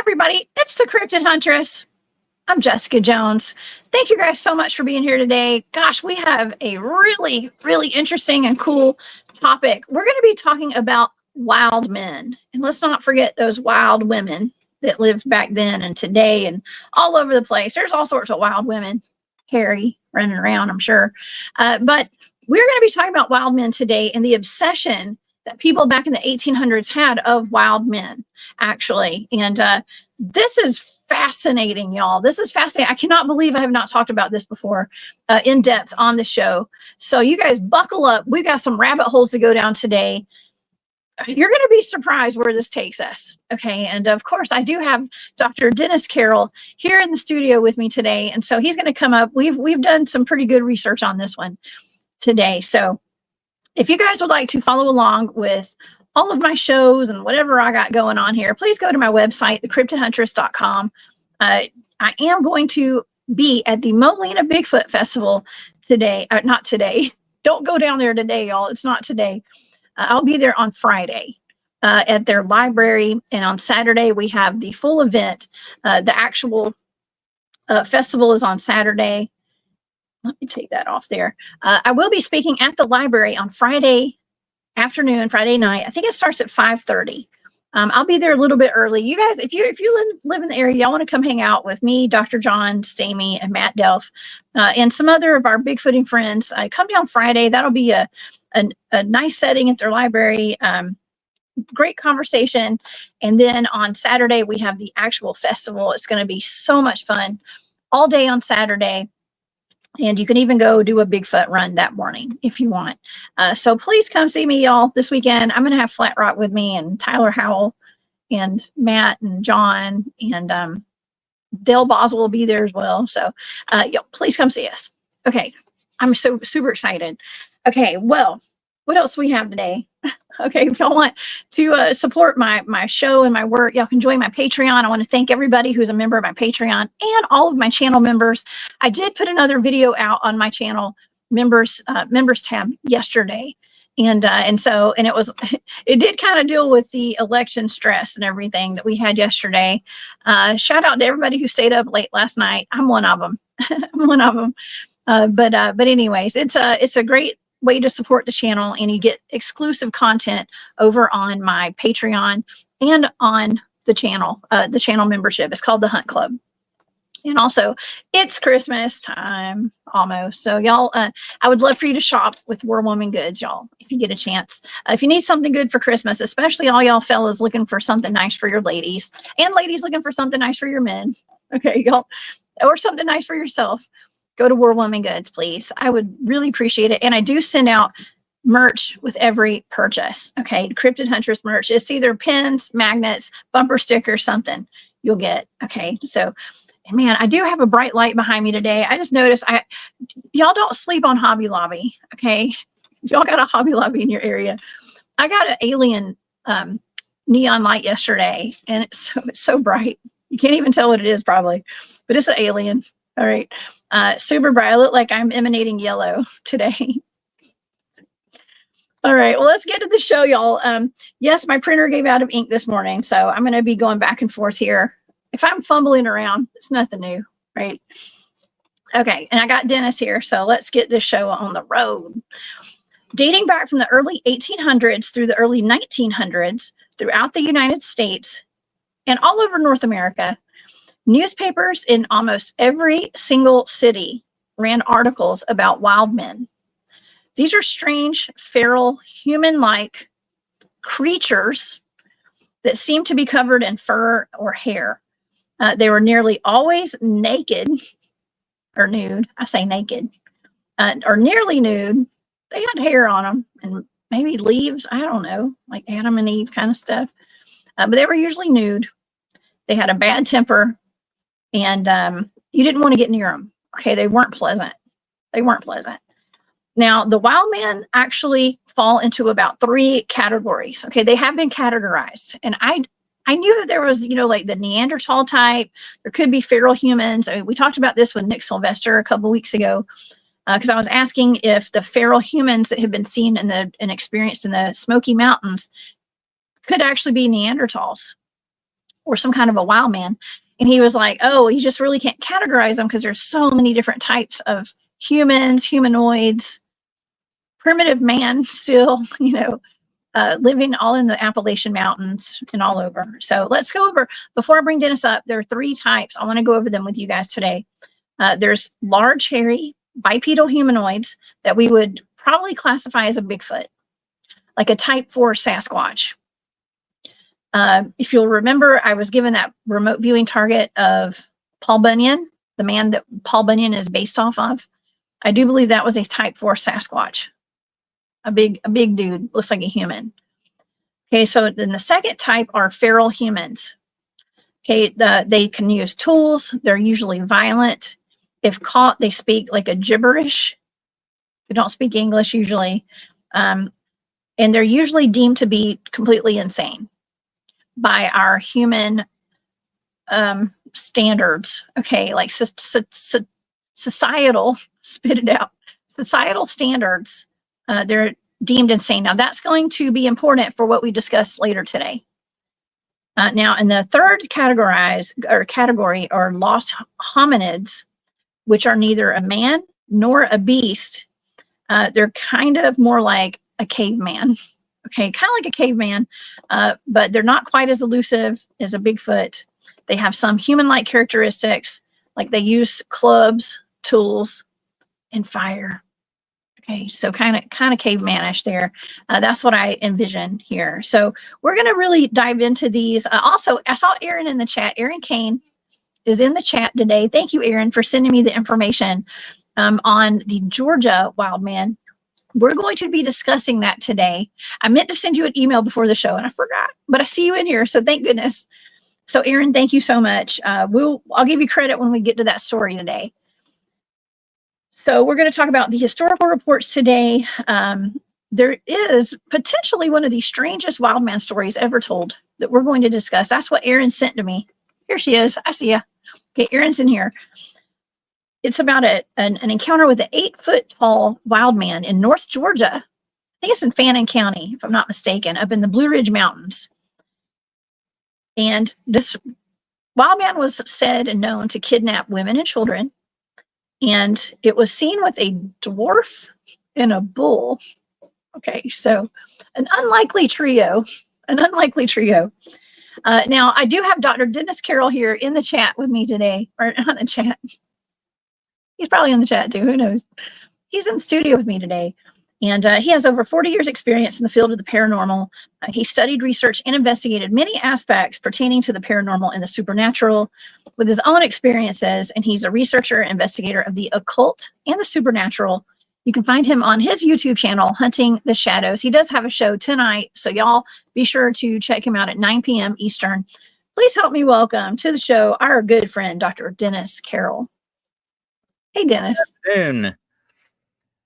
everybody, it's the Cryptid Huntress. I'm Jessica Jones. Thank you guys so much for being here today. Gosh, we have a really, really interesting and cool topic. We're going to be talking about wild men. And let's not forget those wild women that lived back then and today and all over the place. There's all sorts of wild women, hairy, running around, I'm sure. But we're going to be talking about wild men today and the obsession that people back in the 1800s had of wild men, actually. And this is fascinating, y'all. This is fascinating. I cannot believe I have not talked about this before in depth on the show. So you guys buckle up. We've got some rabbit holes to go down today. You're going to be surprised where this takes us. Okay. And of course, I do have Dr. Dennis Carroll here in the studio with me today. And so he's going to come up. We've done some pretty good research on this one today. So if you guys would like to follow along with all of my shows and whatever I got going on here, please go to my website, thecryptidhuntress.com. I am going to be at the Molina Bigfoot Festival today. Not today. Don't go down there today, y'all. It's not today. I'll be there on Friday at their library. And on Saturday, we have the full event. The actual festival is on Saturday. Let me take that off there. I will be speaking at the library on Friday afternoon, Friday night. I think it starts at 5:30. I'll be there a little bit early. You guys, if you live in the area, y'all want to come hang out with me, Dr. John Stamey, and Matt Delph, and some other of our Bigfooting friends. Come down Friday. That'll be a nice setting at their library. Great conversation. And then on Saturday, we have the actual festival. It's going to be so much fun all day on Saturday. And you can even go do a Bigfoot run that morning if you want. So please come see me, y'all, this weekend. I'm going to have Flat Rock with me and Tyler Howell and Matt and John and Dale Boswell will be there as well. So y'all, please come see us. Okay. I'm so super excited. Okay. Well, what else we have today? Okay, if y'all want to support my show and my work, y'all can join my Patreon. I want to thank everybody who's a member of my Patreon and all of my channel members. I did put another video out on my channel members tab yesterday. And it did kind of deal with the election stress and everything that we had yesterday. Shout out to everybody who stayed up late last night. I'm one of them. I'm one of them. But anyways, it's a great way to support the channel, and you get exclusive content over on my Patreon and on the channel membership. It's called the Hunt Club. And also it's Christmas time almost. So y'all, I would love for you to shop with War Woman Goods, y'all, if you get a chance. If you need something good for Christmas, especially all y'all fellas looking for something nice for your ladies and ladies looking for something nice for your men. Okay, y'all, or something nice for yourself. Go to War Woman Goods, please. I would really appreciate it. And I do send out merch with every purchase. Okay. Cryptid Huntress merch. It's either pins, magnets, bumper stickers, something you'll get. Okay. So, man, I do have a bright light behind me today. I just noticed y'all don't sleep on Hobby Lobby. Okay. Y'all got a Hobby Lobby in your area. I got an alien neon light yesterday, and it's so bright. You can't even tell what it is probably, but it's an alien. All right. Super bright. I look like I'm emanating yellow today. All right. Well, let's get to the show, y'all. Yes, my printer gave out of ink this morning, so I'm going to be going back and forth here. If I'm fumbling around, it's nothing new, right? Okay. And I got Dennis here, so let's get this show on the road. Dating back from the early 1800s through the early 1900s, throughout the United States and all over North America, newspapers in almost every single city ran articles about wild men. These are strange, feral, human-like creatures that seem to be covered in fur or hair. They were nearly always naked or nude. I say naked or nearly nude. They had hair on them and maybe leaves. I don't know, like Adam and Eve kind of stuff. But they were usually nude. They had a bad temper. And you didn't want to get near them. Okay, they weren't pleasant. They weren't pleasant. Now, the wild men actually fall into about 3 categories. Okay, they have been categorized. And I knew that there was, like the Neanderthal type. There could be feral humans. I mean, we talked about this with Nick Sylvester a couple weeks ago because I was asking if the feral humans that have been seen and experienced in the Smoky Mountains could actually be Neanderthals. or some kind of a wild man. And he was like, oh, you just really can't categorize them because there's so many different types of humans, humanoids, primitive man still, living all in the Appalachian Mountains and all over. So let's go over, before I bring Dennis up, there are 3 types. I want to go over them with you guys today. There's large, hairy, bipedal humanoids that we would probably classify as a Bigfoot, like a type 4 Sasquatch. If you'll remember, I was given that remote viewing target of Paul Bunyan, the man that Paul Bunyan is based off of. I do believe that was a type 4 Sasquatch. A big dude, looks like a human. Okay, so then the second type are feral humans. Okay, they can use tools. They're usually violent. If caught, they speak like a gibberish. They don't speak English usually. And they're usually deemed to be completely insane by our human standards. Okay, like societal, spit it out, societal standards. They're deemed insane. Now that's going to be important for what we discuss later today. Now, in the third category are lost hominids, which are neither a man nor a beast. They're kind of more like a caveman. Okay, kind of like a caveman, but they're not quite as elusive as a Bigfoot. They have some human-like characteristics, like they use clubs, tools, and fire. Okay, so kind of cavemanish there. That's what I envision here. So we're going to really dive into these. Also, I saw Aaron in the chat. Aaron Kane is in the chat today. Thank you, Aaron, for sending me the information on the Georgia Wildman. We're going to be discussing that today. I meant to send you an email before the show and I forgot, but I see you in here, so thank goodness. So Aaron, thank you so much. I'll give you credit when we get to that story today. So we're going to talk about the historical reports today. There is potentially one of the strangest wildman stories ever told that we're going to discuss. That's what Aaron sent to me. Here she is. I see ya. Okay, Aaron's in here. It's about an encounter with an 8-foot-tall wild man in North Georgia. I think it's in Fannin County, if I'm not mistaken, up in the Blue Ridge Mountains. And this wild man was said and known to kidnap women and children. And it was seen with a dwarf and a bull. Okay, so an unlikely trio. Now, I do have Dr. Dennis Carroll here in the chat with me today, or on the chat. He's probably in the chat too, who knows? He's in the studio with me today. And he has over 40 years experience in the field of the paranormal. He studied, researched, and investigated many aspects pertaining to the paranormal and the supernatural with his own experiences. And he's a researcher, investigator of the occult and the supernatural. You can find him on his YouTube channel, Hunting the Shadows. He does have a show tonight, so y'all be sure to check him out at 9 p.m. Eastern. Please help me welcome to the show our good friend, Dr. Dennis Carroll. Hey, Dennis. Good afternoon.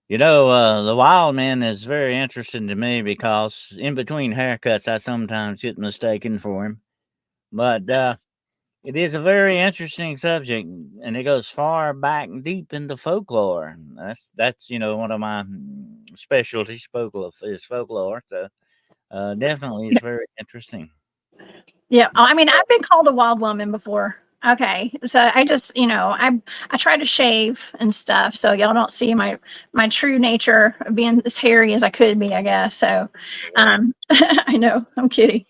The wild man is very interesting to me because in between haircuts, I sometimes get mistaken for him. But it is a very interesting subject, and it goes far back deep into folklore. That's one of my specialties, folklore. So definitely, it's very interesting. Yeah, I mean, I've been called a wild woman before. Okay, so I just, I try to shave and stuff, so y'all don't see my true nature of being as hairy as I could be, I guess. So, I know, I'm kidding.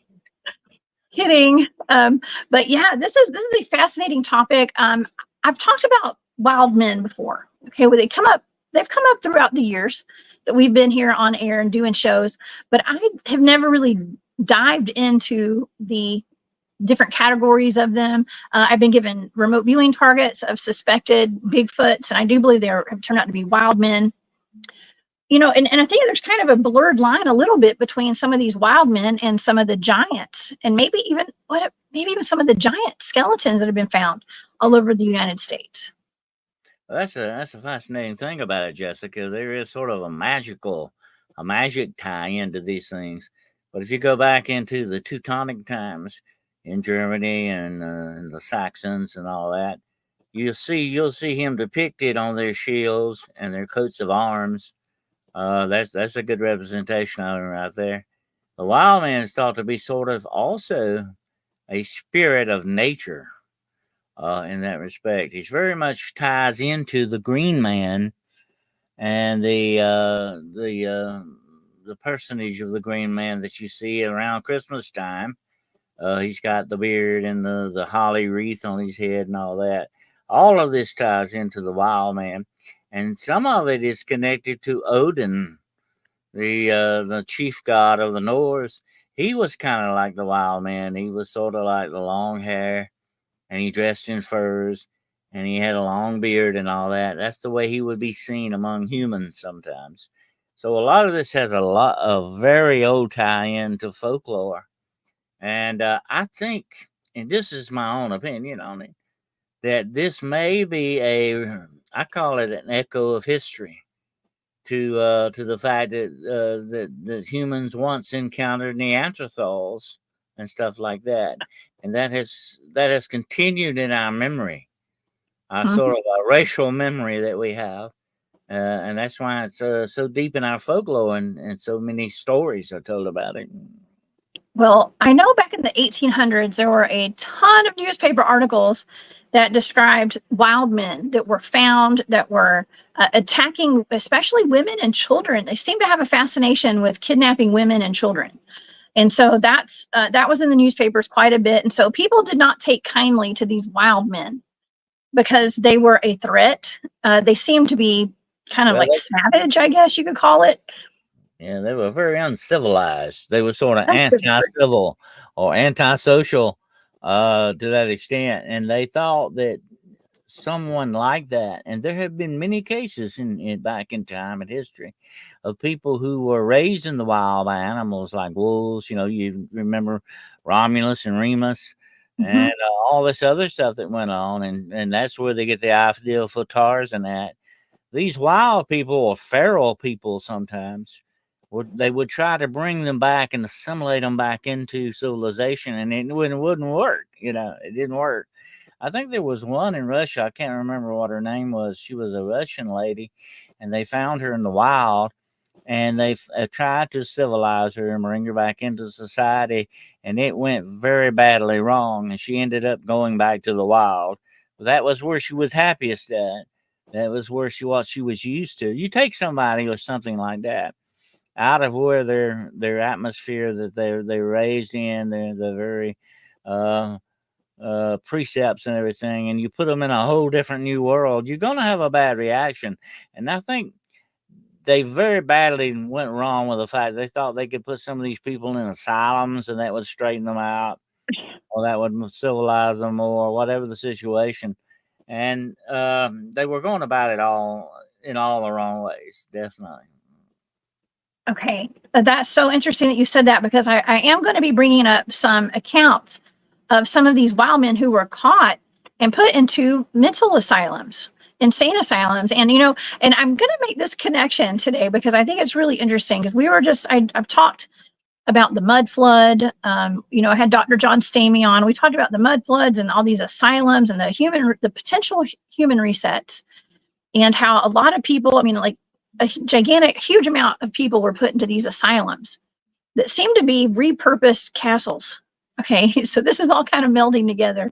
But yeah, this is a fascinating topic. I've talked about wild men before. Okay, where they've come up throughout the years that we've been here on air and doing shows, but I have never really dived into the different categories of them. I've been given remote viewing targets of suspected Bigfoots, and I do believe have turned out to be wild men. And I think there's kind of a blurred line a little bit between some of these wild men and some of the giants, and maybe even some of the giant skeletons that have been found all over the United States. Well, that's a fascinating thing about it, Jessica. There is sort of a magic tie into these things. But if you go back into the Teutonic times in Germany and the Saxons and all that, you'll see him depicted on their shields and their coats of arms. That's a good representation of him right there. The wild man is thought to be sort of also a spirit of nature in that respect. He very much ties into the Green Man and the personage of the Green Man that you see around Christmas time. He's got the beard and the holly wreath on his head and all that. All of this ties into the wild man, and some of it is connected to Odin, the chief god of the Norse. He was kind of like the wild man. He was sort of like the long hair, and he dressed in furs, and he had a long beard and all that. That's the way he would be seen among humans sometimes. So a lot of this has a lot of very old tie-in to folklore. And I think, and this is my own opinion on it, that this may be I call it an echo of history to the fact that humans once encountered Neanderthals and stuff like that, and that has continued in our memory, our Mhm. sort of a racial memory that we have, and that's why it's so deep in our folklore, and so many stories are told about it. Well, I know back in the 1800s, there were a ton of newspaper articles that described wild men that were found that were attacking, especially women and children. They seem to have a fascination with kidnapping women and children. And so that was in the newspapers quite a bit. And so people did not take kindly to these wild men because they were a threat. They seemed to be kind of Well, like savage, I guess you could call it. yeah, they were very uncivilized. They were sort of That's a good word. anti-civil or antisocial to that extent, and they thought that someone like that, and there have been many cases in back in time in history of people who were raised in the wild by animals like wolves. You know, you remember Romulus and Remus, Mhm. and all this other stuff that went on, and that's where they get the idea for Tarzan. That these wild people or feral people sometimes they would try to bring them back and assimilate them back into civilization, and it wouldn't work. You know, it didn't work. I think there was one in Russia. I can't remember what her name was. She was a Russian lady, and they found her in the wild, and they tried to civilize her and bring her back into society, and it went very badly wrong, and she ended up going back to the wild. But that was where she was happiest at. That was where what she was used to. You take somebody or something like that out of where their atmosphere that they're raised in, they're very uh, precepts and everything, and you put them in a whole different new world, you're going to have a bad reaction. And I think they very badly went wrong with the fact they thought they could put some of these people in asylums and that would straighten them out, or that would civilize them, or whatever the situation. And they were going about it all in all the wrong ways, definitely. Okay, that's so interesting that you said that because I am going to be bringing up some accounts of some of these wild men who were caught and put into mental asylums, insane asylums. And, and I'm going to make this connection today because I think it's really interesting because I've talked about the mud flood. I had Dr. John Stamey on. We talked about the mud floods and all these asylums and the potential human resets and how a lot of people, I mean, like a gigantic, huge amount of people were put into these asylums that seem to be repurposed castles. Okay, so this is all kind of melding together.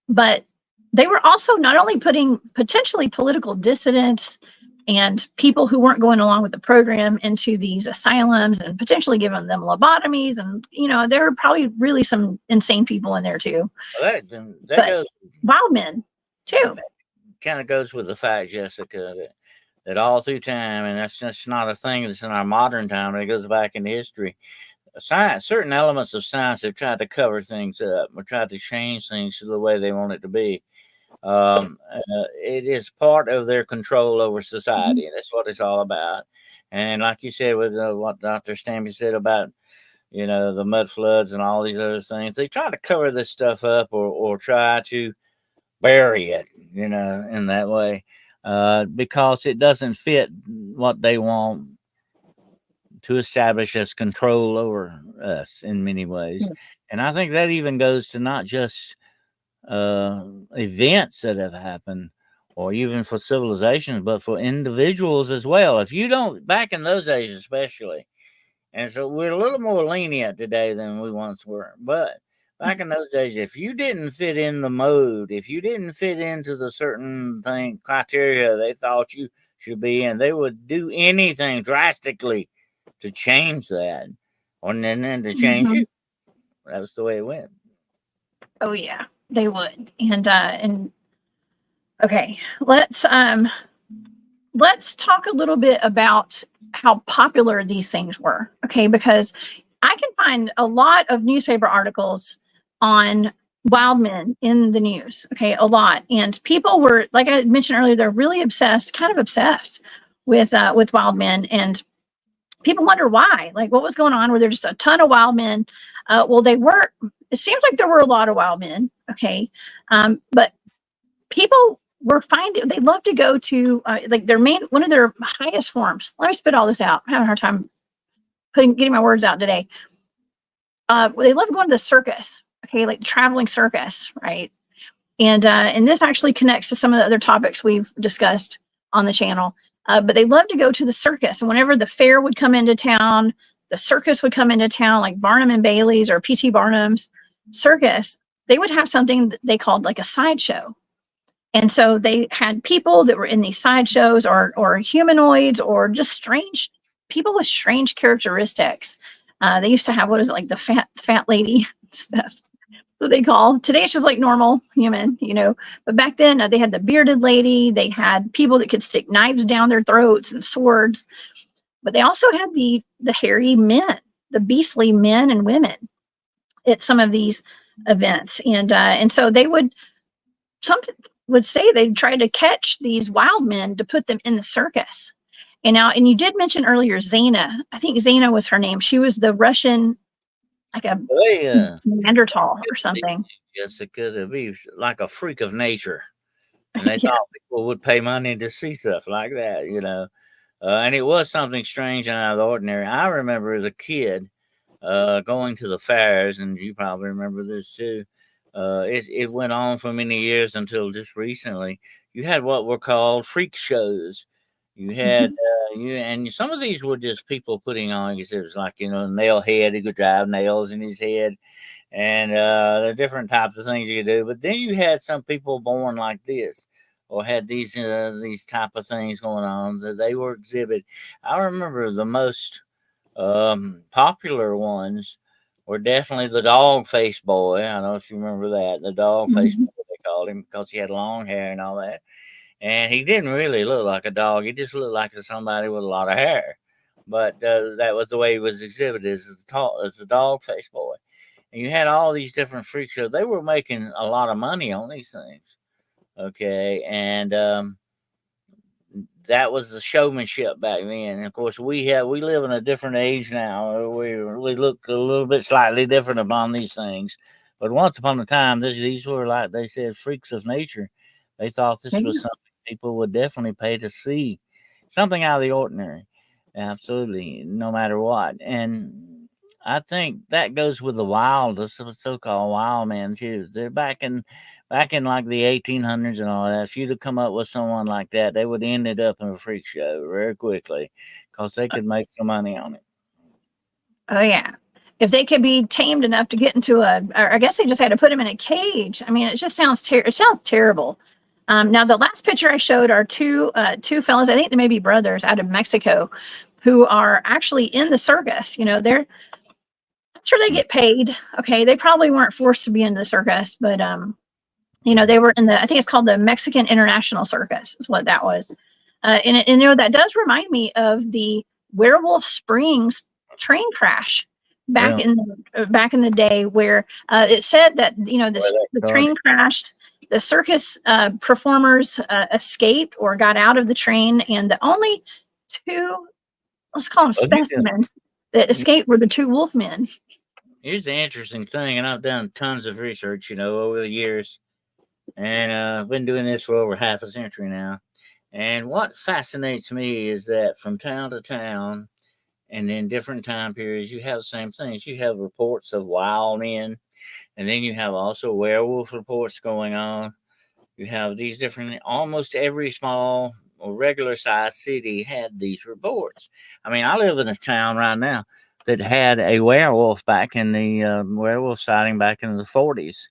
But they were also not only putting potentially political dissidents and people who weren't going along with the program into these asylums and potentially giving them lobotomies. And, there were probably really some insane people in there too. Well, that But goes wild men too. kind of goes with the fact, Jessica, that all through time, and that's just not a thing that's in our modern time, it goes back into history. Science, certain elements of science have tried to cover things up or tried to change things to the way they want it to be. It is part of their control over society. That's what it's all about. And like you said, with what Dr. Stamey said about, the mud floods and all these other things, they try to cover this stuff up or try to bury it, in that way, because it doesn't fit what they want to establish as control over us in many ways. And I think that even goes to not just events that have happened or even for civilizations, but for individuals as well. If you don't, back in those days especially, And so we're a little more lenient today than we once were. But back in those days, if you didn't fit in the mode, if you didn't fit into the certain thing criteria they thought you should be in, they would do anything drastically to change that, or then to change Mhm. you. That was the way it went. Oh yeah, they would. And okay, let's talk a little bit about how popular these things were. Okay, because I can find a lot of newspaper articles on Wildman in the news. Okay, a lot, and people were, like I mentioned earlier, they're really obsessed, kind of obsessed with Wildman, and people wonder why. Like, what was going on? Were there just a ton of Wildmen? Well, they were. It seems like there were a lot of Wildmen. Okay, but people were finding they love to go to like their main one of their highest forms. Let me spit all this out. I'm having a hard time getting my words out today. They love going to the circus. Okay, like traveling circus, right? And this actually connects to some of the other topics we've discussed on the channel. But they love to go to the circus, and whenever the fair would come into town, the circus would come into town, like Barnum and Bailey's or P.T. Barnum's circus. They would have something that they called like a sideshow. And so they had people that were in these sideshows or humanoids or just strange people with strange characteristics. They used to have, what is it, like the fat lady stuff. What they call today, it's just like normal human, But back then, they had the bearded lady. They had people that could stick knives down their throats and swords. But they also had the hairy men, the beastly men and women at some of these events, and so they would. Some would say they'd try to catch these wild men to put them in the circus. And you did mention earlier Zana. I think Zana was her name. She was the Russian, like a Neanderthal or something. Jessica, to be like a freak of nature, and they thought people would pay money to see stuff like that, and it was something strange and out of the ordinary. I remember as a kid going to the fairs, and you probably remember this too. It went on for many years until just recently. You had what were called freak shows. You had and some of these were just people putting on exhibits, like nail head. He could drive nails in his head, and the different types of things you could do. But then you had some people born like this, or had these type of things going on that they were exhibit. I remember the most popular ones were definitely the dog face boy. I don't know if you remember that. The dog face boy, they called him, because he had long hair and all that. And he didn't really look like a dog. He just looked like somebody with a lot of hair. But that was the way he was exhibited, as the dog face boy. And you had all these different freak shows. They were making a lot of money on these things. Okay. And that was the showmanship back then. And of course, we live in a different age now. We look a little bit slightly different upon these things. But once upon a time, these were, like they said, freaks of nature. They thought this was something people would definitely pay to see, something out of the ordinary. Absolutely, no matter what. And I think that goes with the so-called wild man too. They're back in like the 1800s and all that. If you'd have come up with someone like that, they would end it up in a freak show very quickly, because they could make some money on it. Oh yeah. If they could be tamed enough to get into or I guess they just had to put him in a cage. I mean, it just sounds it sounds terrible. Now the last picture I showed are two fellas. I think they may be brothers out of Mexico, who are actually in the circus. I'm sure they get paid. Okay, they probably weren't forced to be in the circus, but they were in I think it's called the Mexican International Circus is what that was. And that does remind me of the Werewolf Springs train crash back in the day, where it said that the train crashed. The circus performers escaped or got out of the train, and the only two, let's call them specimens, that escaped were the two wolf men. Here's the interesting thing, and I've done tons of research, over the years, and I've been doing this for over half a century now. And what fascinates me is that from town to town, and in different time periods, you have the same things. You have reports of wild men, and then you have also werewolf reports going on. You have these different, almost every small or regular sized city had these reports. I mean, I live in a town right now that had a werewolf back in the werewolf sighting back in the 40s.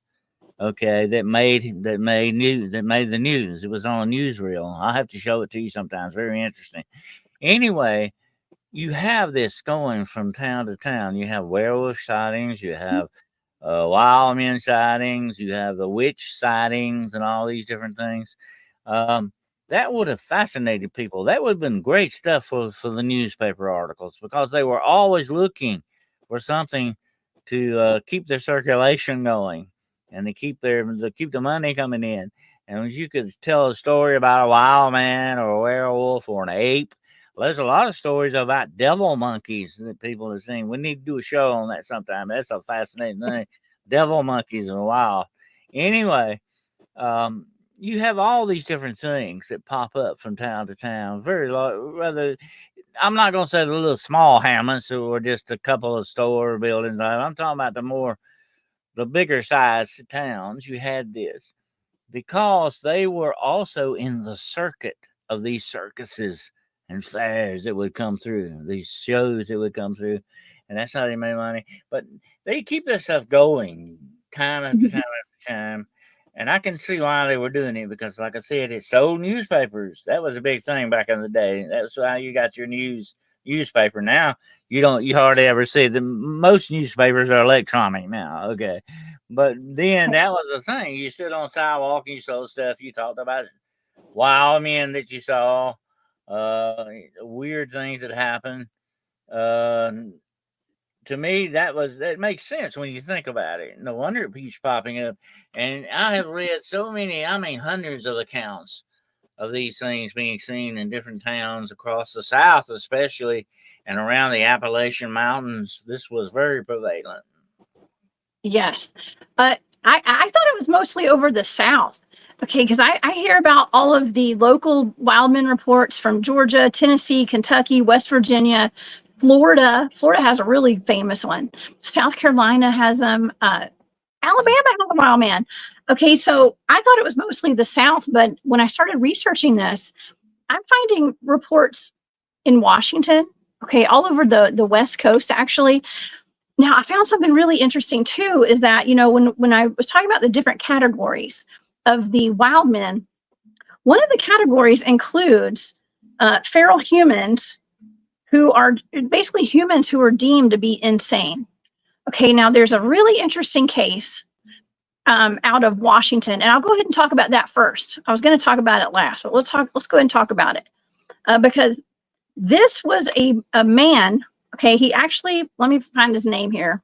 Okay, that made the news. It was on a newsreel. I'll have to show it to you sometimes. Very interesting. Anyway, you have this going from town to town. You have werewolf sightings. You have Wildman sightings. You have the witch sightings, and all these different things. That would have fascinated people. That would have been great stuff for the newspaper articles, because they were always looking for something to keep their circulation going and to keep the money coming in. And you could tell a story about a wild man or a werewolf or an ape. Well, there's a lot of stories about devil monkeys that people have seen. We need to do a show on that sometime. That's a fascinating thing. Devil monkeys are wild. Anyway, you have all these different things that pop up from town to town. Rather, I'm not going to say the little small hamlets or just a couple of store buildings. I'm talking about the bigger size towns. You had this because they were also in the circuit of these circuses and fairs that would come through, these shows that would come through, and that's how they made money. But they keep this stuff going time after time after time. And I can see why they were doing it, because, like I said, it sold newspapers. That was a big thing back in the day. That was how you got your newspaper. Now you hardly ever see them. Most newspapers are electronic now. Okay, but then that was the thing. You stood on the sidewalk and you sold stuff. You talked about wild men that you saw, weird things that happened. To me, that makes sense when you think about it. No wonder it keeps popping up. And I have read so many, hundreds of accounts of these things being seen in different towns across the South, especially, and around the Appalachian Mountains. This was very prevalent. Yes. I thought it was mostly over the South. Okay, because I hear about all of the local Wildman reports from Georgia, Tennessee, Kentucky, West Virginia, Florida. Florida has a really famous one. South Carolina has them. Alabama has a wild man. Okay, so I thought it was mostly the South, but when I started researching this, I'm finding reports in Washington. Okay, all over the West Coast, actually. Now, I found something really interesting too. Is that when I was talking about the different categories of the wild men, one of the categories includes feral humans, who are basically humans who are deemed to be insane. Okay, now there's a really interesting case out of Washington, and I'll go ahead and talk about that first. I was going to talk about it last, but let's go ahead and talk about it because this was a man. Okay, he actually, let me find his name here.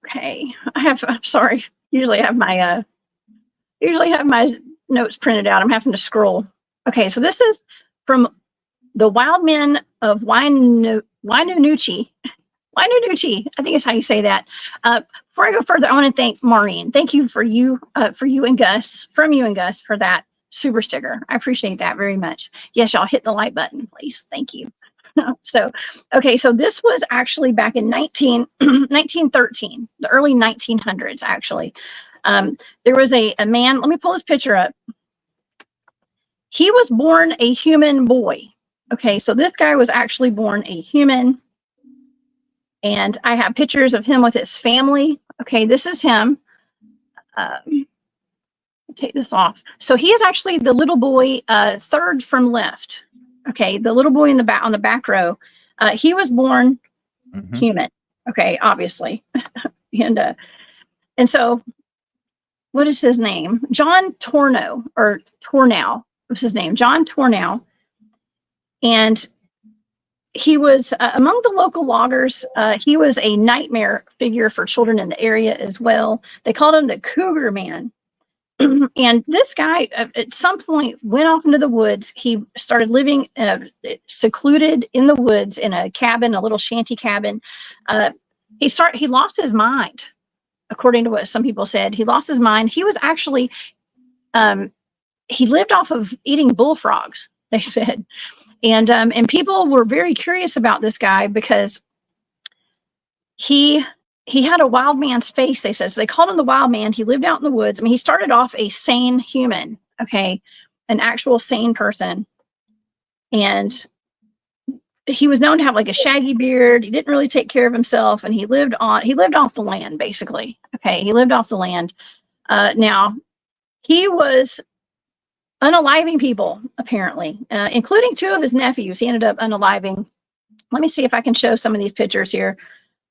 Okay, I'm sorry. Usually I have my notes printed out. I'm having to scroll. Okay, so this is from the Wild Men of Wynoochee. Wynoochee, I think is how you say that. Before I go further, I want to thank Maureen. Thank you for you and Gus, for that super sticker. I appreciate that very much. Yes, y'all hit the like button, please. Thank you. So this was actually back in 1913, the early 1900s, actually. There was a man, let me pull his picture up. He was born a human boy. Okay, so this guy was actually born a human. And I have pictures of him with his family. Okay, this is him. Take this off. So he is actually the little boy, third from left. Okay, the little boy on the back row. He was born human. Okay, obviously. and so what is his name? John Tornow was his name. John Tornow. And he was among the local loggers. He was a nightmare figure for children in the area as well. They called him the Cougar Man. And this guy, at some point, went off into the woods. He started living secluded in the woods in a cabin, a little shanty cabin. He lost his mind, according to what some people said. He lost his mind. He was actually, he lived off of eating bullfrogs, they said. And people were very curious about this guy because he had a wild man's face, they said. So they called him the Wild Man. He lived out in the woods. I mean, he started off a sane human, okay, an actual sane person. And he was known to have like a shaggy beard. He didn't really take care of himself, and he lived off the land, basically. Okay, he lived off the land. Now he was unaliving people, apparently, including two of his nephews. He ended up unaliving. Let me see if I can show some of these pictures here.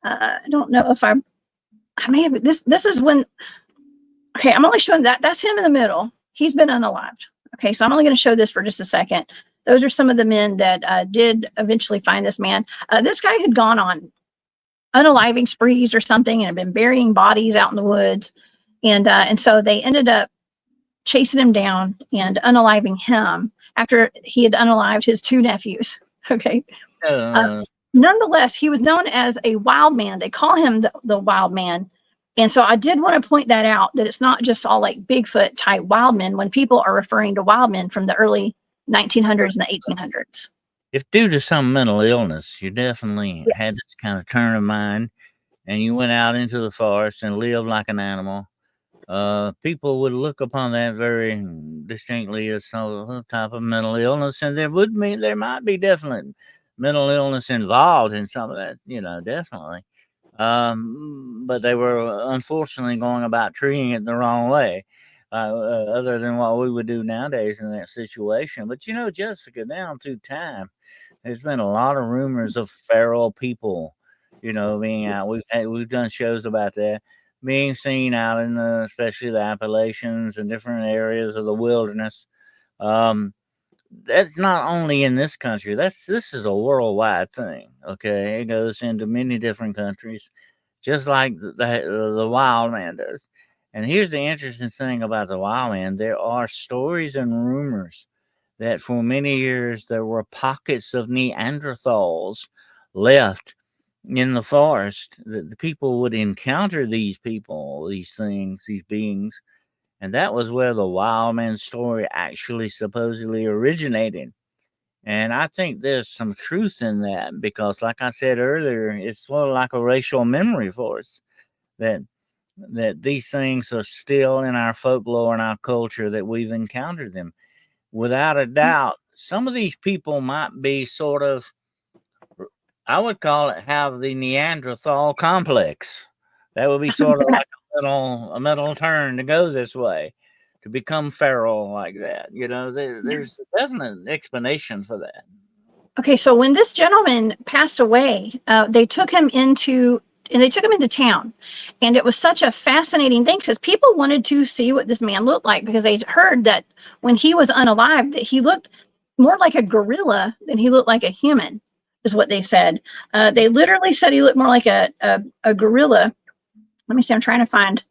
I don't know if I may have this is when. Okay, I'm only showing that. That's him in the middle. He's been unalived. Okay, so I'm only going to show this for just a second. Those are some of the men that did eventually find this man. This guy had gone on unaliving sprees or something and had been burying bodies out in the woods. And so they ended up chasing him down and unaliving him after he had unalived his two nephews. Okay. Nonetheless, he was known as a wild man. They call him the wild man. And so I did want to point that out, that it's not just all like Bigfoot type wild men when people are referring to wild men from the early 1900s and the 1800s. If due to some mental illness, you definitely had this kind of turn of mind and you went out into the forest and lived like an animal, people would look upon that very distinctly as some type of mental illness. And there might be definite mental illness involved in some of that, definitely. But they were unfortunately going about treating it the wrong way, other than what we would do nowadays in that situation. But Jessica, down through time, there's been a lot of rumors of feral people, being out. We've done shows about that, being seen out in especially the Appalachians and different areas of the wilderness. That's not only in this country. This is a worldwide thing. Okay, it goes into many different countries, just like the wild man does. And here's the interesting thing about the wild man: there are stories and rumors that for many years there were pockets of Neanderthals left in the forest. That the people would encounter these people, these things, these beings. And that was where the wild man story actually supposedly originated. And I think there's some truth in that because, like I said earlier, it's sort of like a racial memory for us that these things are still in our folklore and our culture, that we've encountered them. Without a doubt, some of these people might be sort of, I would call it, have the Neanderthal complex. That would be sort of like a mental turn to go this way, to become feral like that. There's a definite explanation for that. Okay, so when this gentleman passed away, they took him into town, and it was such a fascinating thing because people wanted to see what this man looked like, because they heard that when he was unalived that he looked more like a gorilla than he looked like a human, is what they said. They literally said he looked more like a gorilla. Let me see. I'm trying to find.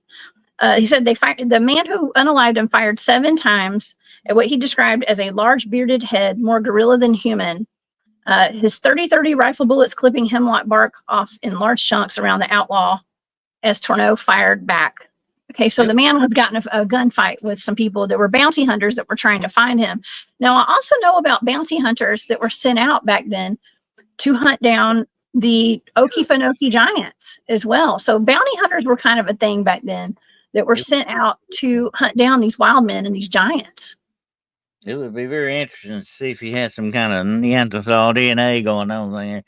He said the man who unalived him fired 7 times at what he described as a large bearded head, more gorilla than human. His 30-30 rifle bullets clipping hemlock bark off in large chunks around the outlaw as Tornow fired back. Okay, so the man had gotten a gunfight with some people that were bounty hunters that were trying to find him. Now, I also know about bounty hunters that were sent out back then to hunt down the Ocheecee giants as well. So bounty hunters were kind of a thing back then, that were sent out to hunt down these wild men and these giants. It would be very interesting to see if you had some kind of Neanderthal DNA going on there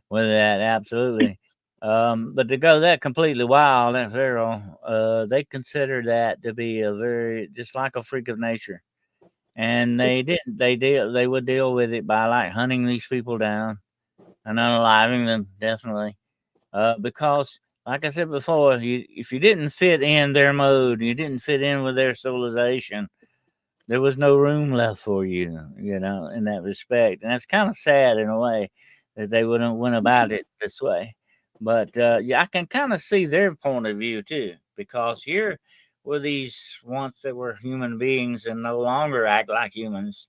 with that. Absolutely. But to go that completely wild and feral, they consider that to be just like a freak of nature. And they would deal with it by like hunting these people down and unaliving them, definitely. Because, like I said before, if you didn't fit in their mode, you didn't fit in with their civilization, there was no room left for you, in that respect. And that's kind of sad in a way that they went about it this way. But I can kind of see their point of view too, because here were these once they were human beings and no longer act like humans,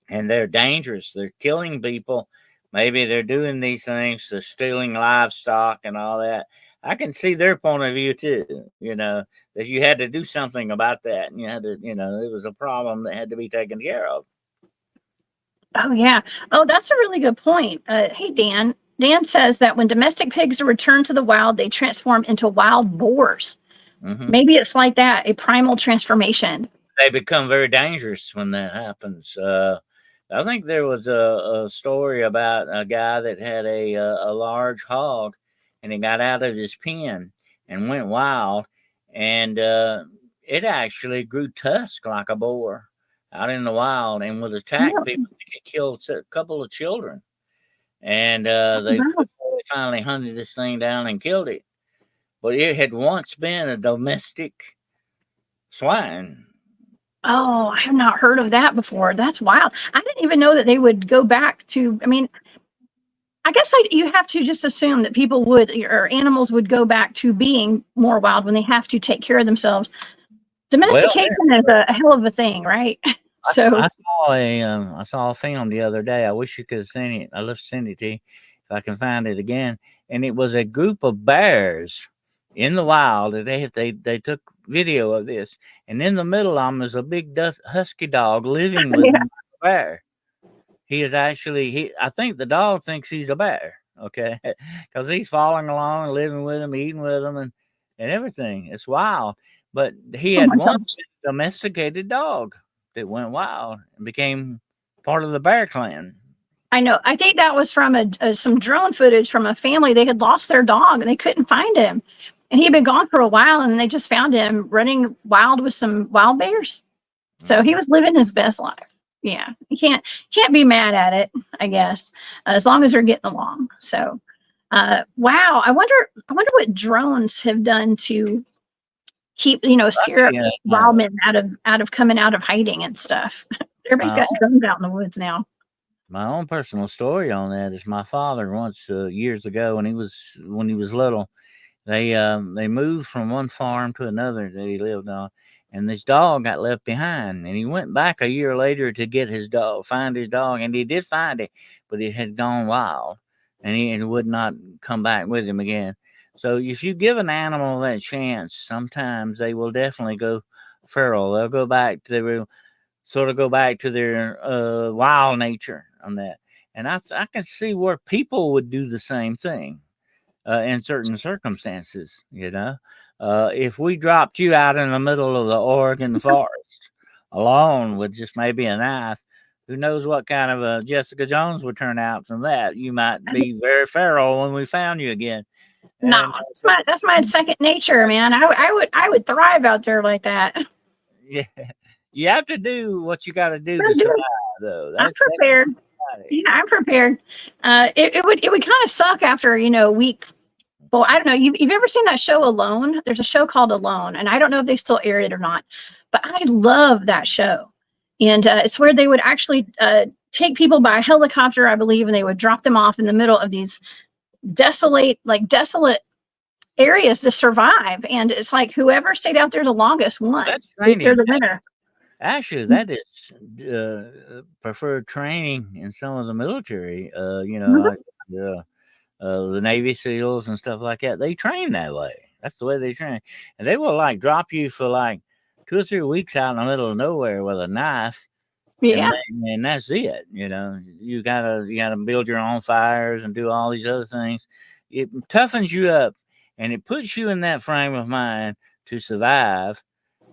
and they're dangerous. They're killing people. Maybe they're doing these things, they're stealing livestock and all that. I can see their point of view too, that you had to do something about that. And you had to, it was a problem that had to be taken care of. Oh, yeah. Oh, that's a really good point. Hey, Dan. Dan says that when domestic pigs are returned to the wild, they transform into wild boars. Mm-hmm. Maybe it's like that, a primal transformation. They become very dangerous when that happens. I think there was a story about a guy that had a large hog, and it got out of his pen and went wild, and it actually grew tusk like a boar out in the wild and would attack Yeah. people. It killed a couple of children, and they Wow. finally hunted this thing down and killed it. But it had once been a domestic swine. Oh, I have not heard of that before. That's wild. I didn't even know that they would go back to, I mean, I guess you have to just assume that people would, or animals would go back to being more wild when they have to take care of themselves. Well, Domestication is a hell of a thing, right? So, I saw a film the other day. I wish you could have seen it. I love to send it to you if I can find it again. And it was a group of bears in the wild. They took video of this, and in the middle of them is a big husky dog living with yeah. them like a bear. He is actually I think the dog thinks he's a bear. Okay, because he's following along and living with him, eating with them, and everything. It's wild. But he Oh had my once gosh. been a domesticated dog that went wild and became part of the bear clan. I know. I think that was from some drone footage from a family. They had lost their dog and they couldn't find him. And he had been gone for a while and they just found him running wild with some wild bears. So he was living his best life. Yeah. You can't be mad at it, I guess, as long as they're getting along. So wow. I wonder what drones have done to keep, scare up Yeah, Wildman out of coming out of hiding and stuff. Everybody's my got drones out in the woods now. my own personal story on that is my father once years ago when he was little. They moved from one farm to another that he lived on, and this dog got left behind. And he went back a year later to get his dog, find his dog, and he did find it, but it had gone wild, and he would not come back with him again. So if you give an animal that chance, sometimes they will definitely go feral. They'll go back to their wild nature on that. And I can see where people would do the same thing in certain circumstances. If we dropped you out in the middle of the Oregon forest alone with just maybe a knife, who knows what kind of a Jessica Jones would turn out from that? You might be very feral when we found you again. No, And that's my second nature, man. I would thrive out there like that. yeah, you have to do what you got to do to I do. survive, though. I'm prepared. Yeah, I'm prepared. It would kind of suck after week. Well, I don't know. You've ever seen that show Alone? There's a show called Alone, and I don't know if they still air it or not, but I love that show. And it's where they would actually take people by helicopter, I believe, and they would drop them off in the middle of these desolate areas to survive. And it's like whoever stayed out there the longest won. That's They're training. the winner. Actually, that is preferred training in some of the military. Like the Navy SEALs and stuff like that. They train that way. That's the way they train, and they will like drop you for like 2 or 3 weeks out in the middle of nowhere with a knife. Yeah. And that's it. You gotta build your own fires and do all these other things. It toughens you up, and it puts you in that frame of mind to survive.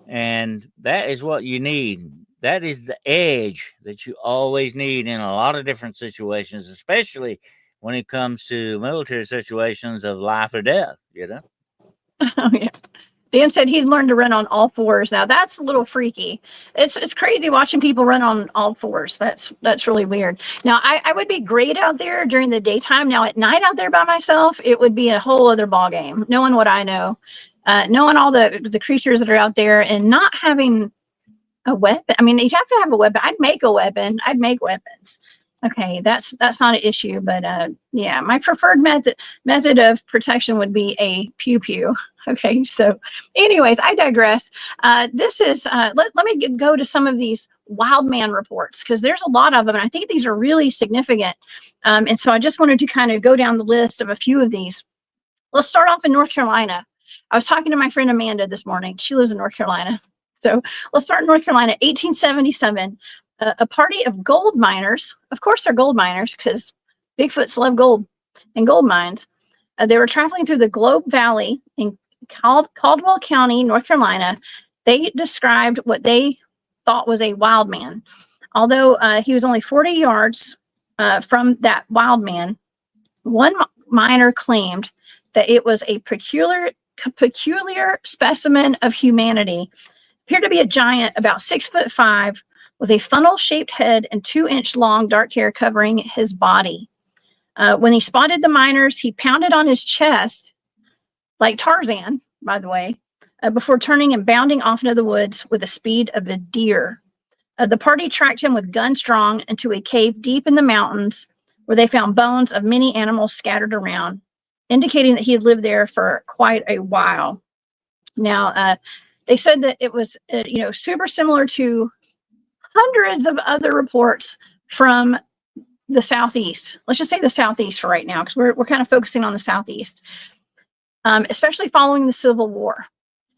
And that is what you need. That is the edge that you always need in a lot of different situations, especially when it comes to military situations of life or death. Oh, yeah. Dan said he'd learned to run on all fours. Now that's a little freaky. It's crazy watching people run on all fours. That's really weird. Now I would be great out there during the daytime. Now at night out there by myself, it would be a whole other ball game. Knowing what I know, knowing all the creatures that are out there, and not having a weapon. I mean, you'd have to have a weapon. I'd make a weapon. I'd make weapons. Okay, that's not an issue. But yeah, my preferred method of protection would be a pew pew. Okay, so anyways, I digress. This is let me go to some of these Wildman reports, because there's a lot of them, and I think these are really significant. And so I just wanted to kind of go down the list of a few of these. Let's start off in North Carolina. I was talking to my friend Amanda this morning. She lives in North Carolina. So let's start in North Carolina, 1877. A party of gold miners, of course they're gold miners because Bigfoots love gold and gold mines. They were traveling through the Globe Valley in Caldwell County, North Carolina. They described what they thought was a wild man Although he was only 40 yards from that Wildman, one miner claimed that it was a peculiar specimen of humanity. Appeared to be a giant about 6'5" with a funnel-shaped head and 2-inch long dark hair covering his body. When he spotted the miners, he pounded on his chest like Tarzan, by the way, before turning and bounding off into the woods with the speed of a deer. The party tracked him with gun strong into a cave deep in the mountains where they found bones of many animals scattered around, indicating that he had lived there for quite a while. Now, they said that it was, super similar to hundreds of other reports from the Southeast. Let's just say the Southeast for right now, because we're kind of focusing on the Southeast, especially following the Civil War.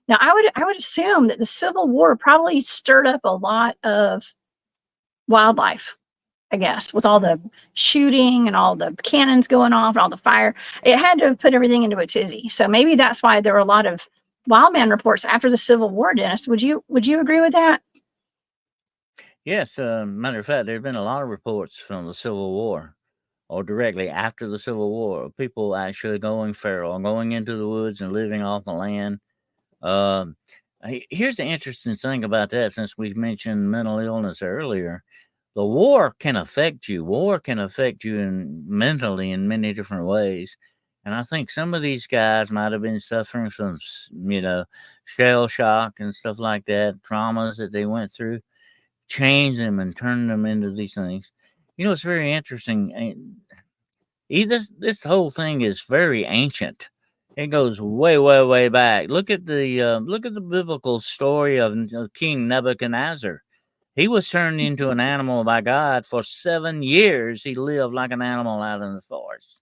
Now, I would assume that the Civil War probably stirred up a lot of wildlife, I guess, with all the shooting and all the cannons going off and all the fire. It had to have put everything into a tizzy. So maybe that's why there were a lot of wildman reports after the Civil War, Dennis. Would you agree with that? Yes, matter of fact, there have been a lot of reports from the Civil War or directly after the Civil War. People actually going feral, going into the woods and living off the land. Here's the interesting thing about that, since we've mentioned mental illness earlier. The war can affect you. War can affect you mentally in many different ways. And I think some of these guys might have been suffering from, shell shock and stuff like that, traumas that they went through, changed them and turned them into these things. It's very interesting. This whole thing is very ancient. It goes way, way, way back. Look at the biblical story of King Nebuchadnezzar. He was turned into an animal by God. For 7 years, he lived like an animal out in the forest.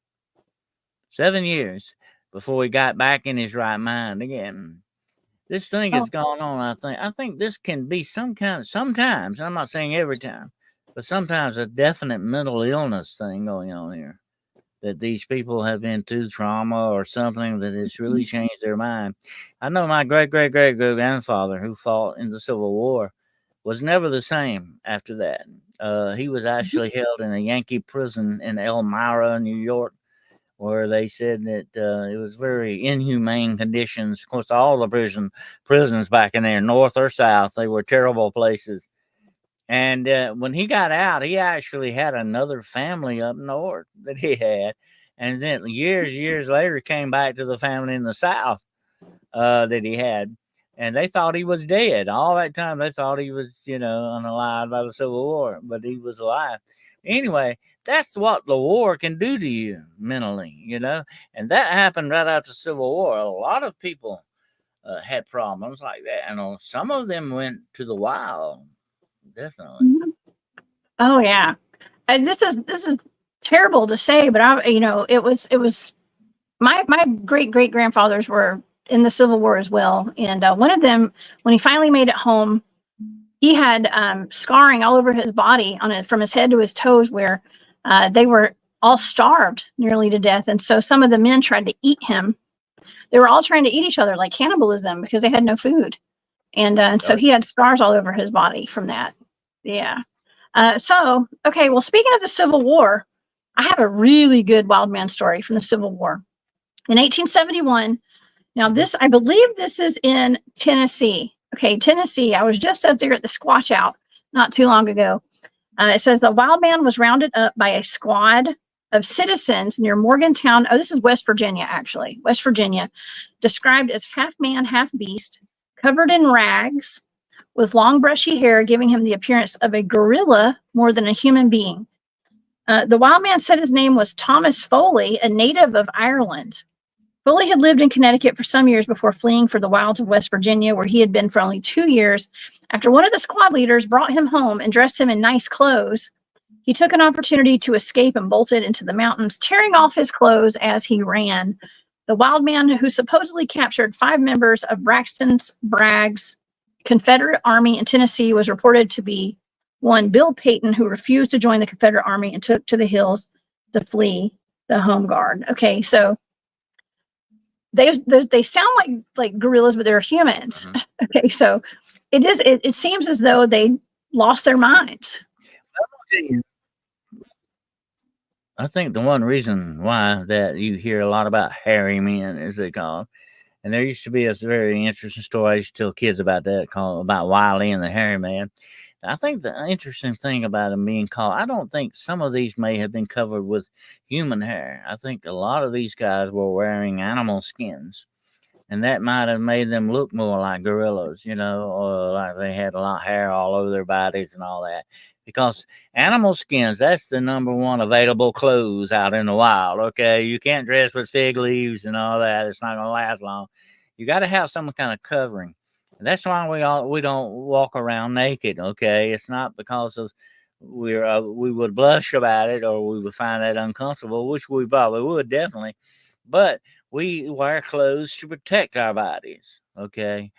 7 years before he got back in his right mind again. This thing has gone on, I think this can be sometimes, I'm not saying every time, but sometimes a definite mental illness thing going on here. That these people have been through trauma or something that has really changed their mind. I know my great-great-great-grandfather, who fought in the Civil War, was never the same after that. He was actually held in a Yankee prison in Elmira, New York, where they said that it was very inhumane conditions. Of course, all the prisons back in there, north or south, they were terrible places. And when he got out, he actually had another family up north that he had. And then years later, came back to the family in the south that he had. And they thought he was dead. All that time, they thought he was, unalive by the Civil War, but he was alive. Anyway, that's what the war can do to you mentally, And that happened right after the Civil War. A lot of people had problems like that. And some of them went to the wild. Definitely. Oh yeah, this is terrible to say, but it was my great grandfathers were in the Civil War as well, and one of them, when he finally made it home, he had scarring all over his body from his head to his toes, where they were all starved nearly to death, and so some of the men tried to eat him. They were all trying to eat each other, like cannibalism, because they had no food, and so he had scars all over his body from that. Yeah. Okay, well, speaking of the Civil War, I have a really good wild man story from the Civil War. In 1871, now I believe this is in Tennessee. Okay, Tennessee. I was just up there at the Squatch Out not too long ago. It says the wild man was rounded up by a squad of citizens near Morgantown. Oh, this is West Virginia, actually. West Virginia, described as half man, half beast, covered in rags, with long brushy hair, giving him the appearance of a gorilla more than a human being. The wild man said his name was Thomas Foley, a native of Ireland. Foley had lived in Connecticut for some years before fleeing for the wilds of West Virginia, where he had been for only 2 years. After one of the squad leaders brought him home and dressed him in nice clothes, he took an opportunity to escape and bolted into the mountains, tearing off his clothes as he ran. The wild man, who supposedly captured 5 members of Braxton Bragg's Confederate Army in Tennessee, was reported to be one Bill Payton, who refused to join the Confederate Army and took to the hills to flee the home guard. Okay, so they sound like gorillas, but they're humans. Mm-hmm. Okay, so it seems as though they lost their minds. I think the one reason why that you hear a lot about hairy men, as they call them, and there used to be a very interesting story I used to tell kids about that, called about Wiley and the hairy man. I think the interesting thing about them being called, I don't think some of these may have been covered with human hair. I think a lot of these guys were wearing animal skins, and that might have made them look more like gorillas, or like they had a lot of hair all over their bodies and all that. Because animal skins, that's the number one available clothes out in the wild. Okay, you can't dress with fig leaves and all that; it's not gonna last long. You got to have some kind of covering. And that's why we don't walk around naked. Okay, it's not because of we would blush about it or we would find that uncomfortable, which we probably would definitely, but we wear clothes to protect our bodies. Okay,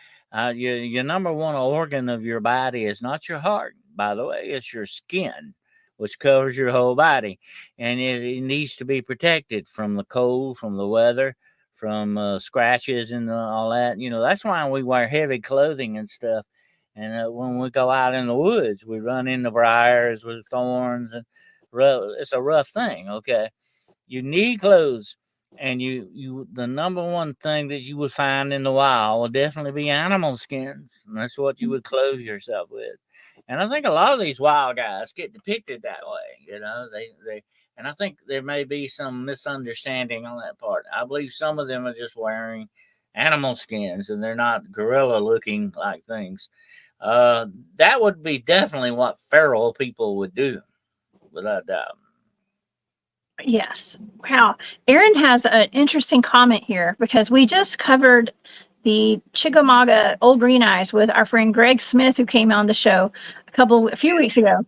your number one organ of your body is not your heart, by the way. It's your skin, which covers your whole body, and it needs to be protected from the cold, from the weather, from scratches and all that. That's why we wear heavy clothing and stuff. And when we go out in the woods, we run into briars with thorns, and it's a rough thing. Okay, you need clothes, and the number one thing that you would find in the wild will definitely be animal skins, and that's what you would clothe yourself with. And I think a lot of these wild guys get depicted that way. They and I think there may be some misunderstanding on that part. I believe some of them are just wearing animal skins and they're not gorilla looking like things. That would be definitely what feral people would do, without doubt. Yes. Wow. Aaron has an interesting comment here because we just covered the Chickamauga Old Green Eyes with our friend Greg Smith, who came on the show a few weeks ago.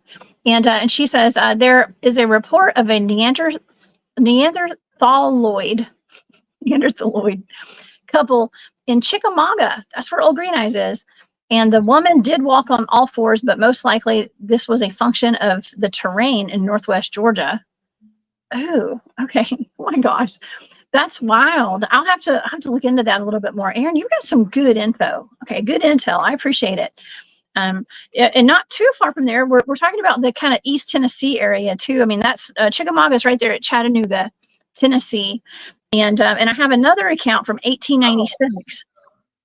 And she says there is a report of a Neanderthaloid couple in Chickamauga. That's where Old Green Eyes is. And the woman did walk on all fours, but most likely this was a function of the terrain in Northwest Georgia. Oh, okay. Oh my gosh. That's wild. I'll have to look into that a little bit more. Aaron, you've got some good info. Okay, good intel. I appreciate it. And not too far from there, we're talking about the kind of East Tennessee area too. I mean, that's Chickamauga's right there at Chattanooga, Tennessee, and I have another account from 1896.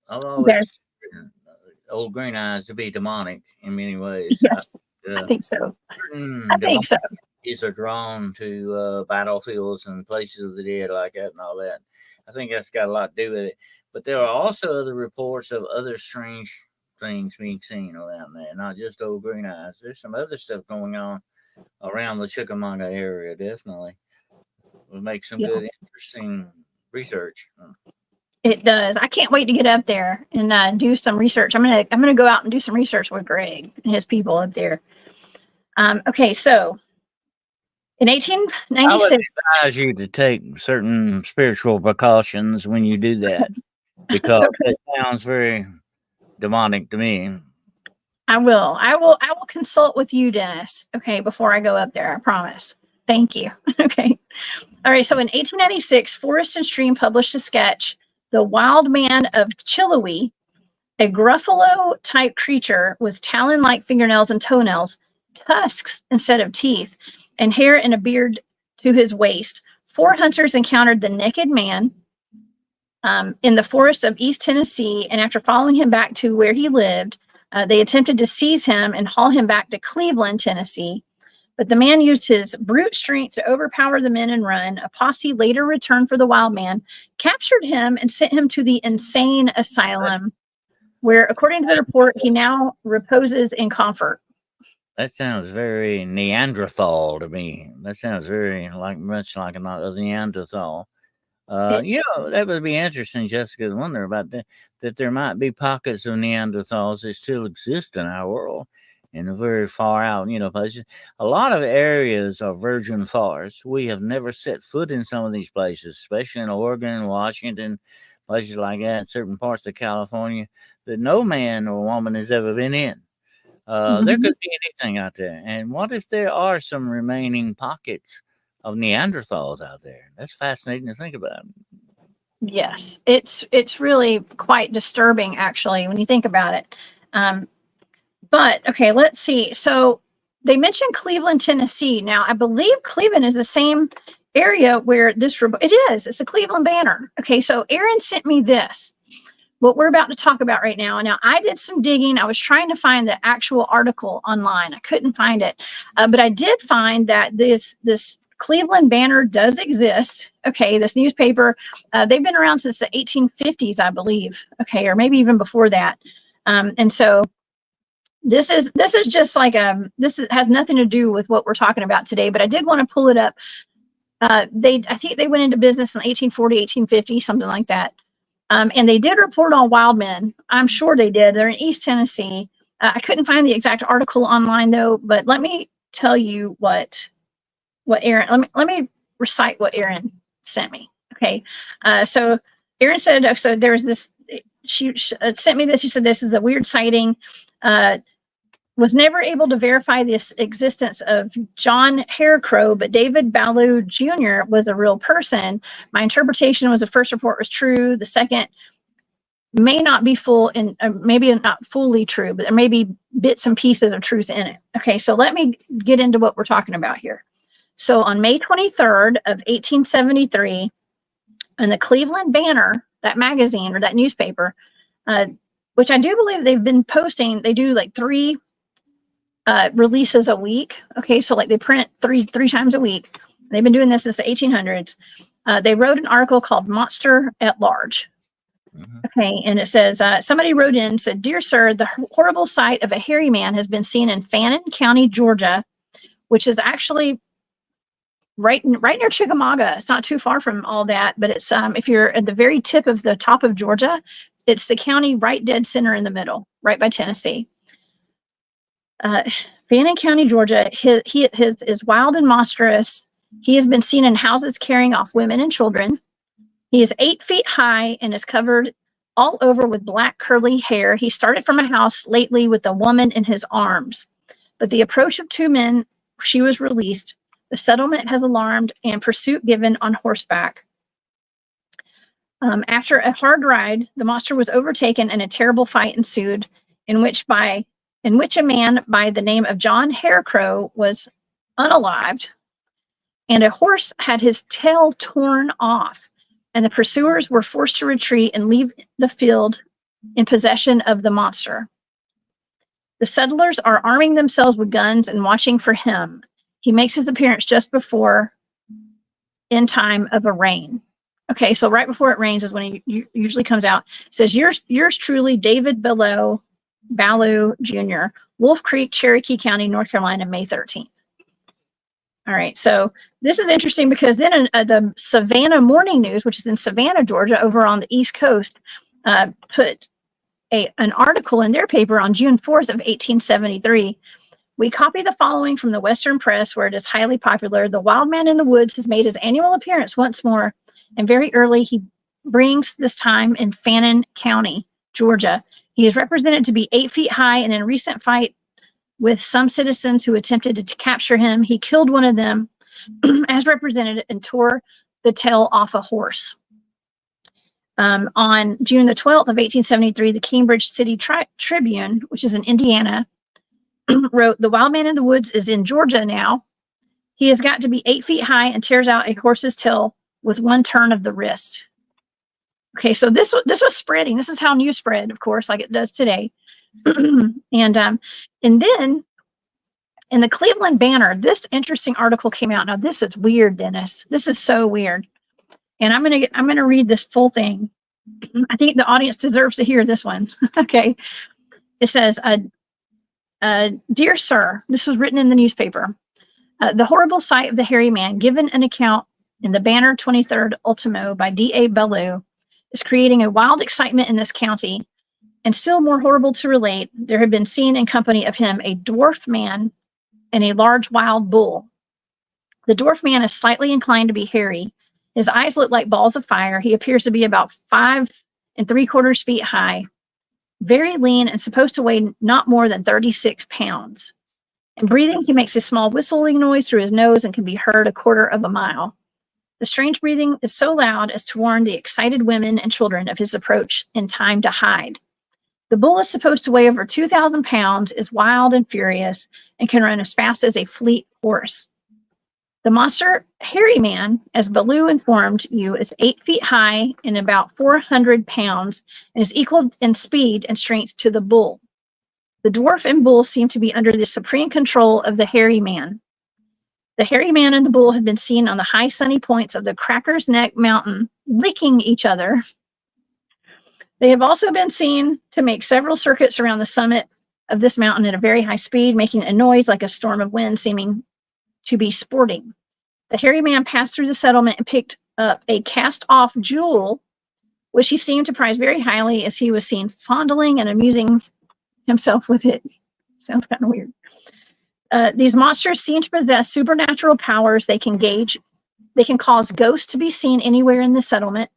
I've always Old Green Eyes to be demonic in many ways. Yes, I think so. I think so. Are drawn to battlefields and places of the dead like that and all that. I think that's got a lot to do with it. But there are also other reports of other strange things being seen around there, not just Old Green Eyes. There's some other stuff going on around the Chickamauga area, definitely. We'll make some good, interesting research. It does. I can't wait to get up there and do some research. I'm gonna go out and do some research with Greg and his people up there. Okay, so in 1896, I would advise you to take certain spiritual precautions when you do that, because it sounds very demonic to me. I will consult with you, Dennis. Okay, before I go up there, I promise. Thank you. Okay. All right. So in 1896, Forest and Stream published a sketch, "The Wildman of Chiloe," a gruffalo-type creature with talon-like fingernails and toenails, tusks instead of teeth, and hair and a beard to his waist. 4 hunters encountered the naked man in the forest of East Tennessee, and after following him back to where he lived, they attempted to seize him and haul him back to Cleveland, Tennessee. But the man used his brute strength to overpower the men and run. A posse later returned for the wild man, captured him, and sent him to the insane asylum, where, according to the report, he now reposes in comfort. That sounds very Neanderthal to me. That sounds very much like a Neanderthal. That would be interesting, Jessica, to wonder about that there might be pockets of Neanderthals that still exist in our world in very far out, places. A lot of areas are virgin forests. We have never set foot in some of these places, especially in Oregon, Washington, places like that, certain parts of California, that no man or woman has ever been in. There could be anything out there. And what if there are some remaining pockets of Neanderthals out there? That's fascinating to think about. Yes, it's really quite disturbing, actually, when you think about it. But okay, let's see. So they mentioned Cleveland, Tennessee. Now, I believe Cleveland is the same area where this, it is. It's the Cleveland Banner. Okay, so Aaron sent me this, what we're about to talk about right now. Now, I did some digging. I was trying to find the actual article online. I couldn't find it, but I did find that this Cleveland Banner does exist. Okay, this newspaper, they've been around since the 1850s, I believe. Okay, or maybe even before that. And so this is just like has nothing to do with what we're talking about today. But I did want to pull it up. I think they went into business in 1840, 1850, something like that. And they did report on Wildman. I'm sure they did. They're in East Tennessee. I couldn't find the exact article online though. But let me tell you what Aaron. Let me recite what Aaron sent me. Okay. So Aaron said. So there's this. She sent me this. She said this is the weird sighting. Was never able to verify the existence of John Harecrow, but David Ballou Jr. was a real person. My interpretation was the first report was true. The second may not be full and maybe not fully true, but there may be bits and pieces of truth in it. Okay, so let me get into what we're talking about here. So on May 23rd of 1873, in the Cleveland Banner, that magazine or that newspaper, which I do believe they've been posting, they do like 3 releases a week. Okay, so like they print three times a week. They've been doing this since the 1800s. They wrote an article called Monster at Large. Okay, and it says, somebody wrote in, said, "Dear sir, the horrible sight of a hairy man has been seen in Fannin County, Georgia," which is actually right near Chickamauga. It's not too far from all that, but it's if you're at the very tip of the top of Georgia, it's the county right dead center in the middle, right by Tennessee. Fannin County, Georgia, he is wild and monstrous. He has been seen in houses carrying off women and children. He is 8 feet high and is covered all over with black curly hair. He started from a house lately with a woman in his arms. But the approach of 2 men, she was released. The settlement has alarmed and pursuit given on horseback. After a hard ride, the monster was overtaken and a terrible fight ensued in which a man by the name of John Harecrow was unalived, and a horse had his tail torn off, and the pursuers were forced to retreat and leave the field in possession of the monster. The settlers are arming themselves with guns and watching for him. He makes his appearance just before in time of a rain. Okay, so right before it rains is when he usually comes out. It says, yours truly, David Ballou Jr., Wolf Creek, Cherokee County, North Carolina, May 13th. All right, so this is interesting because then the Savannah Morning News, which is in Savannah, Georgia, over on the East Coast, put an article in their paper on June 4th of 1873. We copy the following from the Western Press, where it is highly popular. The wild man in the woods has made his annual appearance once more, and very early he brings this time in Fannin County, Georgia. He is represented to be 8 feet high, and in a recent fight with some citizens who attempted to capture him, he killed one of them as represented and tore the tail off a horse. On June the 12th of 1873, the Cambridge City Tribune, which is in Indiana, wrote, "The wild man in the woods is in Georgia now. He has got to be 8 feet high and tears out a horse's tail with one turn of the wrist." Okay, so this was spreading. This is how news spread, of course, like it does today. And then in the Cleveland Banner, this interesting article came out. Now this is weird, Dennis. This is so weird. And I'm gonna read this full thing. I think the audience deserves to hear this one. Okay, it says, "Dear sir," this was written in the newspaper. "The horrible sight of the hairy man, given an account in the Banner 23rd Ultimo by D.A. Ballou, is creating a wild excitement in this county. And still more horrible to relate, there have been seen in company of him a dwarf man and a large wild bull. The dwarf man is slightly inclined to be hairy. His eyes look like balls of fire. He appears to be about 5 3/4 feet high, very lean and supposed to weigh not more than 36 pounds. In breathing, he makes a small whistling noise through his nose and can be heard 1/4 mile. The strange breathing is so loud as to warn the excited women and children of his approach in time to hide. The bull is supposed to weigh over 2,000 pounds, is wild and furious, and can run as fast as a fleet horse. The monster hairy man, as Baloo informed you, is 8 feet high and about 400 pounds and is equal in speed and strength to the bull. The dwarf and bull seem to be under the supreme control of the hairy man. The hairy man and the bull have been seen on the high sunny points of the Cracker's Neck Mountain, licking each other. They have also been seen to make several circuits around the summit of this mountain at a very high speed, making a noise like a storm of wind, seeming to be sporting. The hairy man passed through the settlement and picked up a cast-off jewel, which he seemed to prize very highly, as he was seen fondling and amusing himself with it. Sounds kind of weird. These monsters seem to possess supernatural powers. They can cause ghosts to be seen anywhere in the settlement,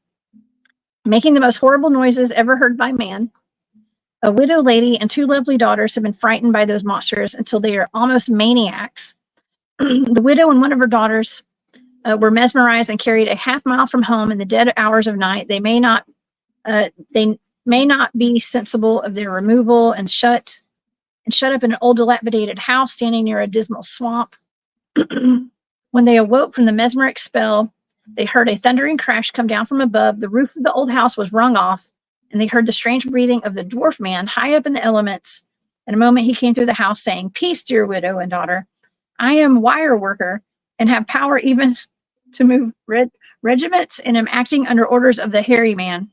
making the most horrible noises ever heard by man. A widow lady and 2 lovely daughters have been frightened by those monsters until they are almost maniacs. The widow and one of her daughters were mesmerized and carried a half-mile from home in the dead hours of night. They may not be sensible of their removal and shut up in an old dilapidated house standing near a dismal swamp. When they awoke from the mesmeric spell, they heard a thundering crash come down from above. The roof of the old house was wrung off, and they heard the strange breathing of the dwarf man high up in the elements. In a moment, he came through the house saying, "Peace, dear widow and daughter. I am wire worker and have power even to move regiments, and am acting under orders of the hairy man."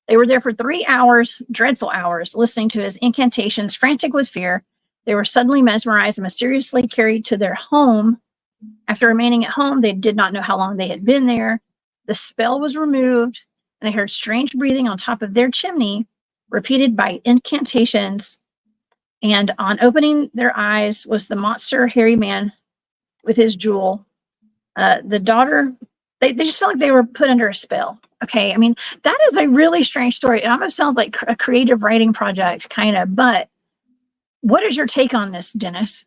They were there for 3 hours, dreadful hours, listening to his incantations, frantic with fear. They were suddenly mesmerized and mysteriously carried to their home. After remaining at home, they did not know how long they had been there. The spell was removed, and they heard strange breathing on top of their chimney, repeated by incantations. And on opening their eyes was the monster hairy man with his jewel. The daughter, they just felt like they were put under a spell. Okay, I mean, that is a really strange story. It almost sounds like a creative writing project, kind of. But what is your take on this, Dennis?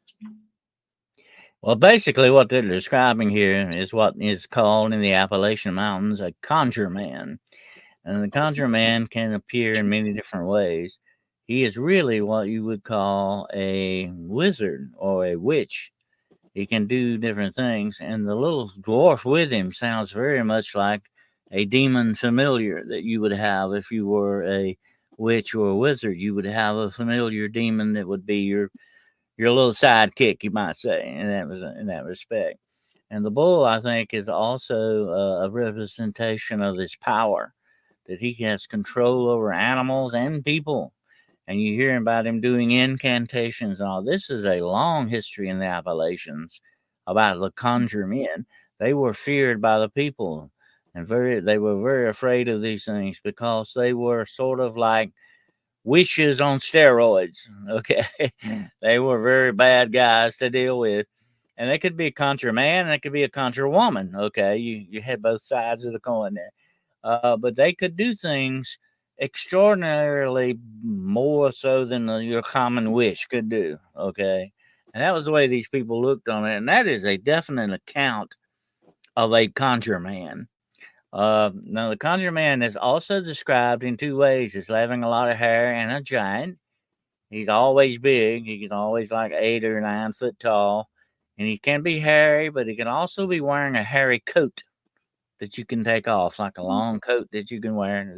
Well, basically, what they're describing here is what is called in the Appalachian Mountains a conjure man. And the conjure man can appear in many different ways. He is really what you would call a wizard or a witch. He can do different things. And the little dwarf with him sounds very much like a demon familiar that you would have if you were a witch or a wizard. You would have a familiar demon that would be your little sidekick, you might say, in that respect. And the bull, I think, is also a representation of his power, that he has control over animals and people. And you hear about him doing incantations and all. This is a long history in the Appalachians about the conjure men. They were feared by the people, and they were very afraid of these things because they were sort of like witches on steroids. Okay. They were very bad guys to deal with. And they could be a conjure man and they could be a conjure woman. Okay. You had both sides of the coin there. But they could do things extraordinarily more so than your common witch could do. Okay. And that was the way these people looked on it. And that is a definite account of a conjure man. Now, the conjure man is also described in 2 ways as having a lot of hair and a giant. He's always big. He's always like 8 or 9 foot tall. And he can be hairy, but he can also be wearing a hairy coat that you can take off, like a long coat that you can wear.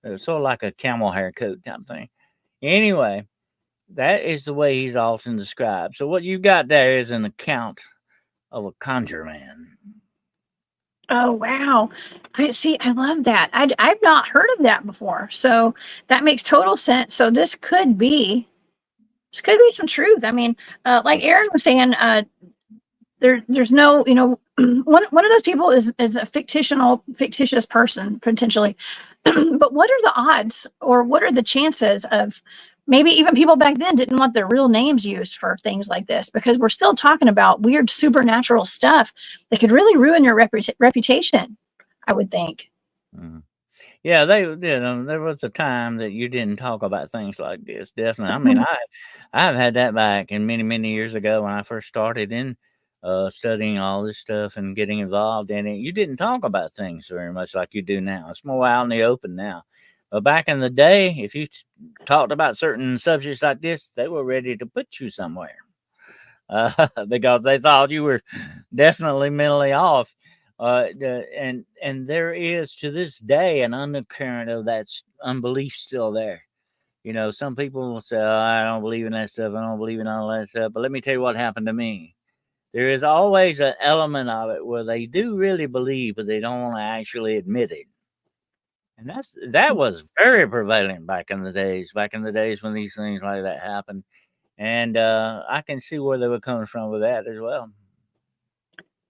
It's sort of like a camel hair coat type thing. Anyway, that is the way he's often described. So what you've got there is an account of a conjure man. Oh, wow. I love that. I've not heard of that before. So that makes total sense. So this could be some truth. I mean, like Aaron was saying, there's no, one of those people is a fictitious person potentially. But what are the odds, or what are the chances of maybe even people back then didn't want their real names used for things like this, because we're still talking about weird supernatural stuff that could really ruin your reputation, I would think. Mm. Yeah, there was a time that you didn't talk about things like this. Definitely. I mean, I've had that back in many years ago when I first started in studying all this stuff and getting involved in it. You didn't talk about things very much like you do now. It's more out in the open now. But back in the day, if you talked about certain subjects like this, they were ready to put you somewhere because they thought you were definitely mentally off. And there is to this day an undercurrent of that unbelief still there. You know, some people will say, oh, I don't believe in that stuff. I don't believe in all that stuff. But let me tell you what happened to me. There is always an element of it where they do really believe, but they don't want to actually admit it. And that was very prevalent back in the days when these things like that happened. And I can see where they were coming from with that as well.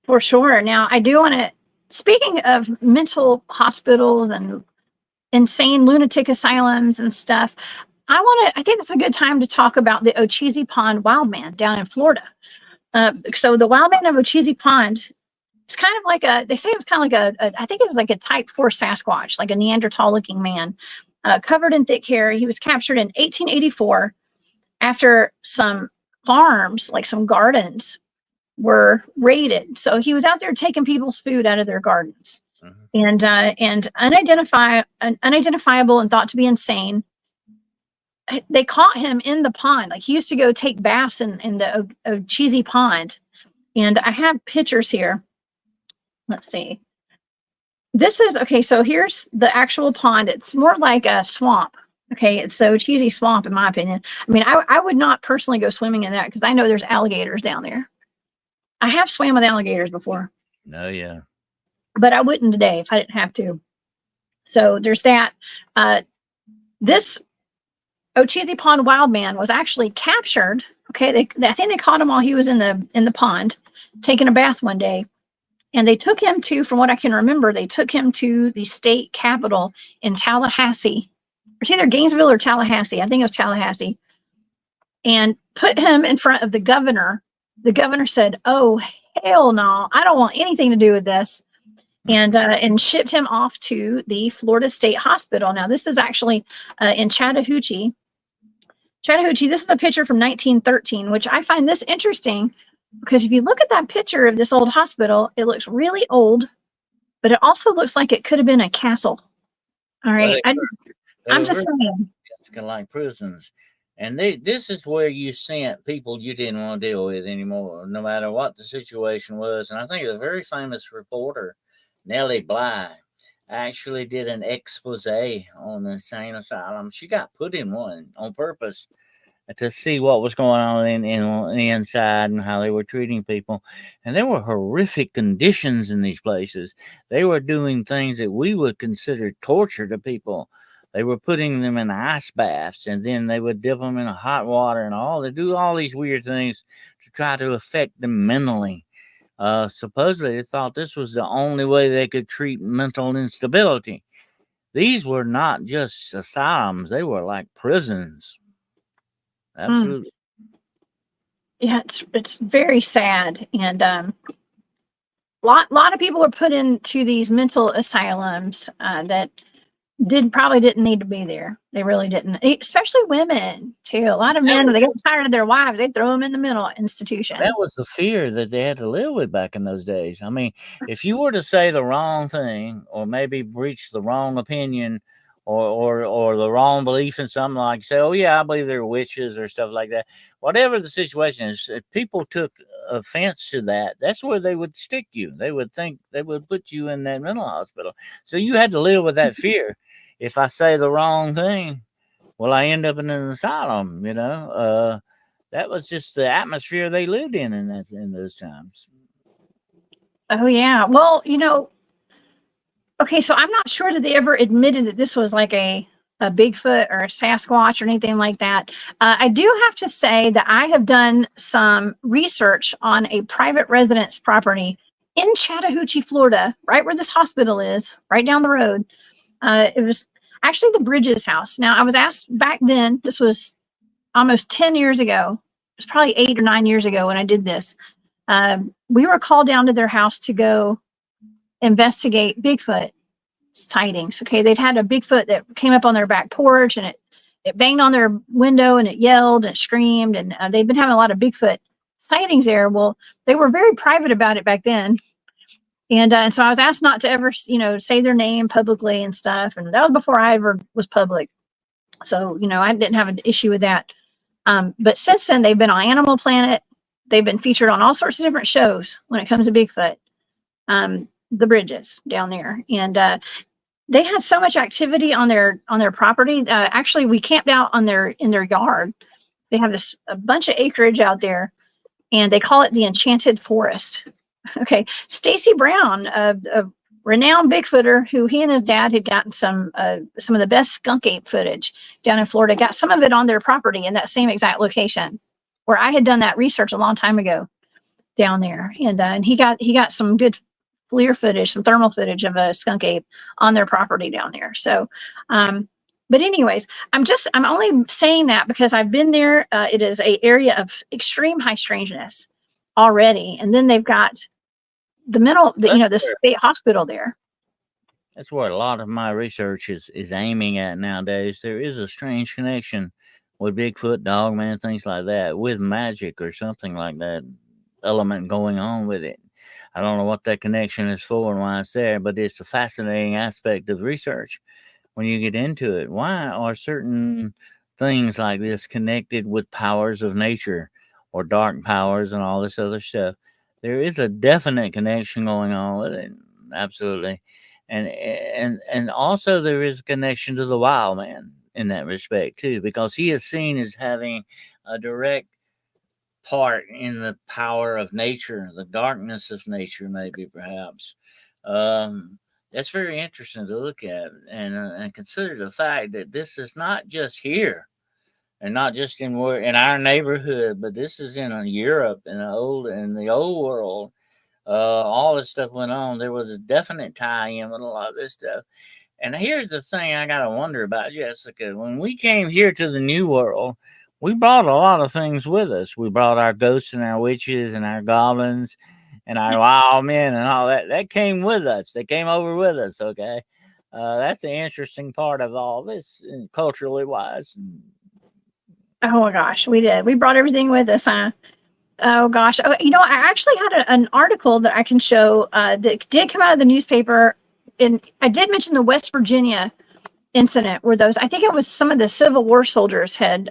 For sure. Now, I do want to, speaking of mental hospitals and insane lunatic asylums and stuff, I think it's a good time to talk about the Ocheesee Pond Wildman down in Florida. So the Wildman of Ocheesee Pond, it's kind of like they say it was kind of like I think it was like a type 4 Sasquatch, like a Neanderthal looking man, covered in thick hair. He was captured in 1884 after some farms, like some gardens, were raided. So he was out there taking people's food out of their gardens, and unidentifiable and thought to be insane. They caught him in the pond. Like he used to go take baths in the Ocheesee Pond, and I have pictures here. Let's see. This is okay. So here's the actual pond. It's more like a swamp. Okay, it's the Ocheesee Swamp, in my opinion. I mean, I would not personally go swimming in that because I know there's alligators down there. I have swam with alligators before. No, yeah. But I wouldn't today if I didn't have to. So there's that. This Ocheesee Pond Wildman was actually captured. Okay, I think they caught him while he was in the pond, taking a bath one day. And they took him to, from what I can remember, they took him to the state capitol in Tallahassee. It's either Gainesville or Tallahassee. I think it was Tallahassee. And put him in front of the governor. The governor said, "Oh, hell no, I don't want anything to do with this." And shipped him off to the Florida State Hospital. Now, this is actually in Chattahoochee. Chattahoochee, this is a picture from 1913, which I find this interesting because if you look at that picture of this old hospital, it looks really old, but it also looks like it could have been a castle. All right. Well, I'm just saying. It's kind of like prisons. And this is where you sent people you didn't want to deal with anymore, no matter what the situation was. And I think a very famous reporter, Nellie Bly, actually did an expose on the insane asylum. She got put in one on purpose to see what was going on in the inside and how they were treating people. And there were horrific conditions in these places. They were doing things that we would consider torture to people. They were putting them in ice baths, and then they would dip them in hot water and they do all these weird things to try to affect them mentally. Supposedly they thought this was the only way they could treat mental instability. These were not just asylums. They were like prisons. Absolutely. Yeah, it's very sad. And lot of people were put into these mental asylums that probably didn't need to be there. They really didn't, especially women too. A lot of men, when they get tired of their wives, they throw them in the mental institution. That was the fear that they had to live with back in those days. I mean, if you were to say the wrong thing or maybe breach the wrong opinion or the wrong belief in something, like say, oh yeah, I believe there are witches or stuff like that. Whatever the situation is, if people took offense to that, that's where they would stick you. They would think they would put you in that mental hospital. So you had to live with that fear. If I say the wrong thing, will I end up in an asylum? You know, that was just the atmosphere they lived in those times. Oh yeah. Well, you know, okay, so I'm not sure that they ever admitted that this was like a Bigfoot or a Sasquatch or anything like that. I do have to say that I have done some research on a private residence property in Chattahoochee, Florida, right where this hospital is, right down the road. It was actually the Bridges house. Now, I was asked back then, this was almost 10 years ago. It was probably 8 or 9 years ago when I did this. We were called down to their house to go investigate Bigfoot sightings. Okay, they'd had a Bigfoot that came up on their back porch, and it banged on their window, and it yelled and it screamed, and they've been having a lot of Bigfoot sightings there. Well, they were very private about it back then, And so I was asked not to ever, say their name publicly and stuff. And that was before I ever was public. So, I didn't have an issue with that. But since then, they've been on Animal Planet. They've been featured on all sorts of different shows when it comes to Bigfoot. The bridges down there. And they had so much activity on their property. Actually, we camped out in their yard. They have a bunch of acreage out there, and they call it the Enchanted Forest. Okay, Stacy Brown, a renowned Bigfooter, who he and his dad had gotten some of the best skunk ape footage down in Florida, got some of it on their property in that same exact location where I had done that research a long time ago down there, and he got some good FLIR footage, some thermal footage of a skunk ape on their property down there. So, but anyways, I'm only saying that because I've been there. It is a area of extreme high strangeness already. And then they've got the state hospital there. That's what a lot of my research is aiming at nowadays. There is a strange connection with Bigfoot, Dogman, things like that, with magic or something like that element going on with it. I don't know what that connection is for and why it's there, but it's a fascinating aspect of research when you get into it. Why are certain things like this connected with powers of nature or dark powers and all this other stuff? There is a definite connection going on with it. Absolutely. And also there is a connection to the Wildman in that respect too, because he is seen as having a direct part in the power of nature, the darkness of nature, maybe perhaps. That's very interesting to look at and consider the fact that this is not just here and not just in our neighborhood, but this is in Europe in the old world. All this stuff went on. There was a definite tie-in with a lot of this stuff. And here's the thing I gotta wonder about, Jessica. When we came here to the New World, we brought a lot of things with us. We brought our ghosts and our witches and our goblins and our wild men and all that. That came with us. They came over with us, okay? That's the interesting part of all this, culturally wise. Oh my gosh, we did. We brought everything with us, huh? Oh gosh. Oh, I actually had an article that I can show that did come out of the newspaper. And I did mention the West Virginia incident where I think it was some of the Civil War soldiers had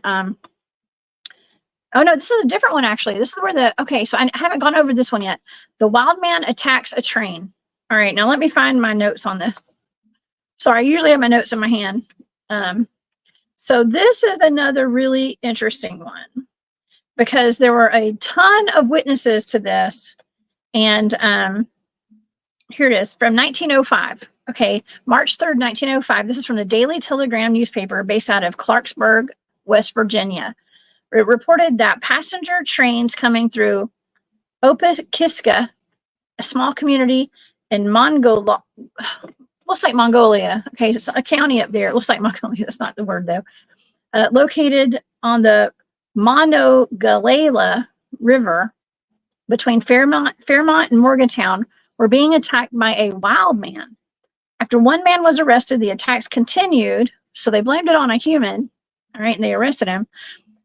oh no, this is a different one actually. This is where so I haven't gone over this one yet. The Wildman attacks a train. All right, now let me find my notes on this. Sorry, I usually have my notes in my hand. So this is another really interesting one because there were a ton of witnesses to this. And here it is from 1905. Okay, March 3rd, 1905. This is from the Daily Telegram newspaper based out of Clarksburg, West Virginia. It reported that passenger trains coming through Ocheesee, a small community in Mongolia, looks like Mongolia. Okay, it's a county up there. It looks like Mongolia. That's not the word though. Located on the Monongahela River between Fairmont and Morgantown, were being attacked by a wild man. After one man was arrested, the attacks continued. So they blamed it on a human. All right, and they arrested him.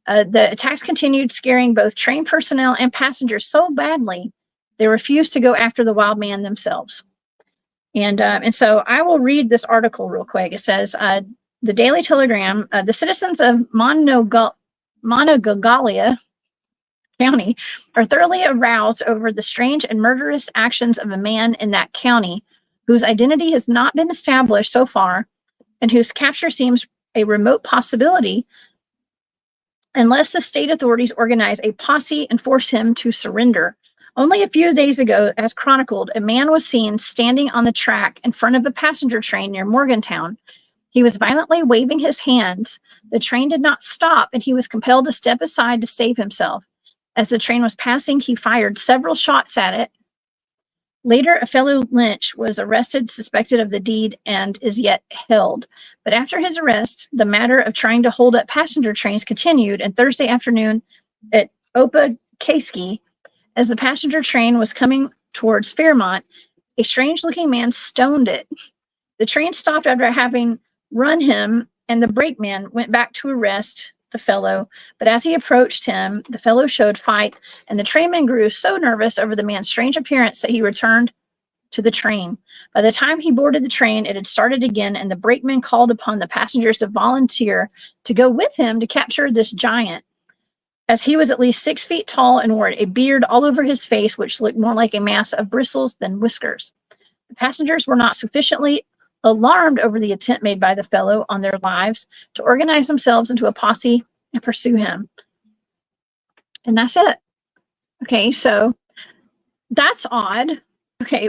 The attacks continued, scaring both train personnel and passengers so badly they refused to go after the wild man themselves. And so I will read this article real quick. It says, the Daily Telegram, the citizens of Monongahela County are thoroughly aroused over the strange and murderous actions of a man in that county whose identity has not been established so far and whose capture seems a remote possibility unless the state authorities organize a posse and force him to surrender. Only a few days ago, as chronicled, a man was seen standing on the track in front of a passenger train near Morgantown. He was violently waving his hands. The train did not stop, and he was compelled to step aside to save himself. As the train was passing, he fired several shots at it. Later, a fellow Lynch was arrested, suspected of the deed, and is yet held. But after his arrest, the matter of trying to hold up passenger trains continued, and Thursday afternoon at Ocheesee, as the passenger train was coming towards Fairmont, a strange-looking man stoned it. The train stopped after having run him, and the brakeman went back to arrest the fellow. But as he approached him, the fellow showed fight, and the trainman grew so nervous over the man's strange appearance that he returned to the train. By the time he boarded the train, it had started again, and the brakeman called upon the passengers to volunteer to go with him to capture this giant, as he was at least 6 feet tall and wore a beard all over his face, which looked more like a mass of bristles than whiskers. The passengers were not sufficiently alarmed over the attempt made by the fellow on their lives to organize themselves into a posse and pursue him. And that's it. Okay, so that's odd. Okay,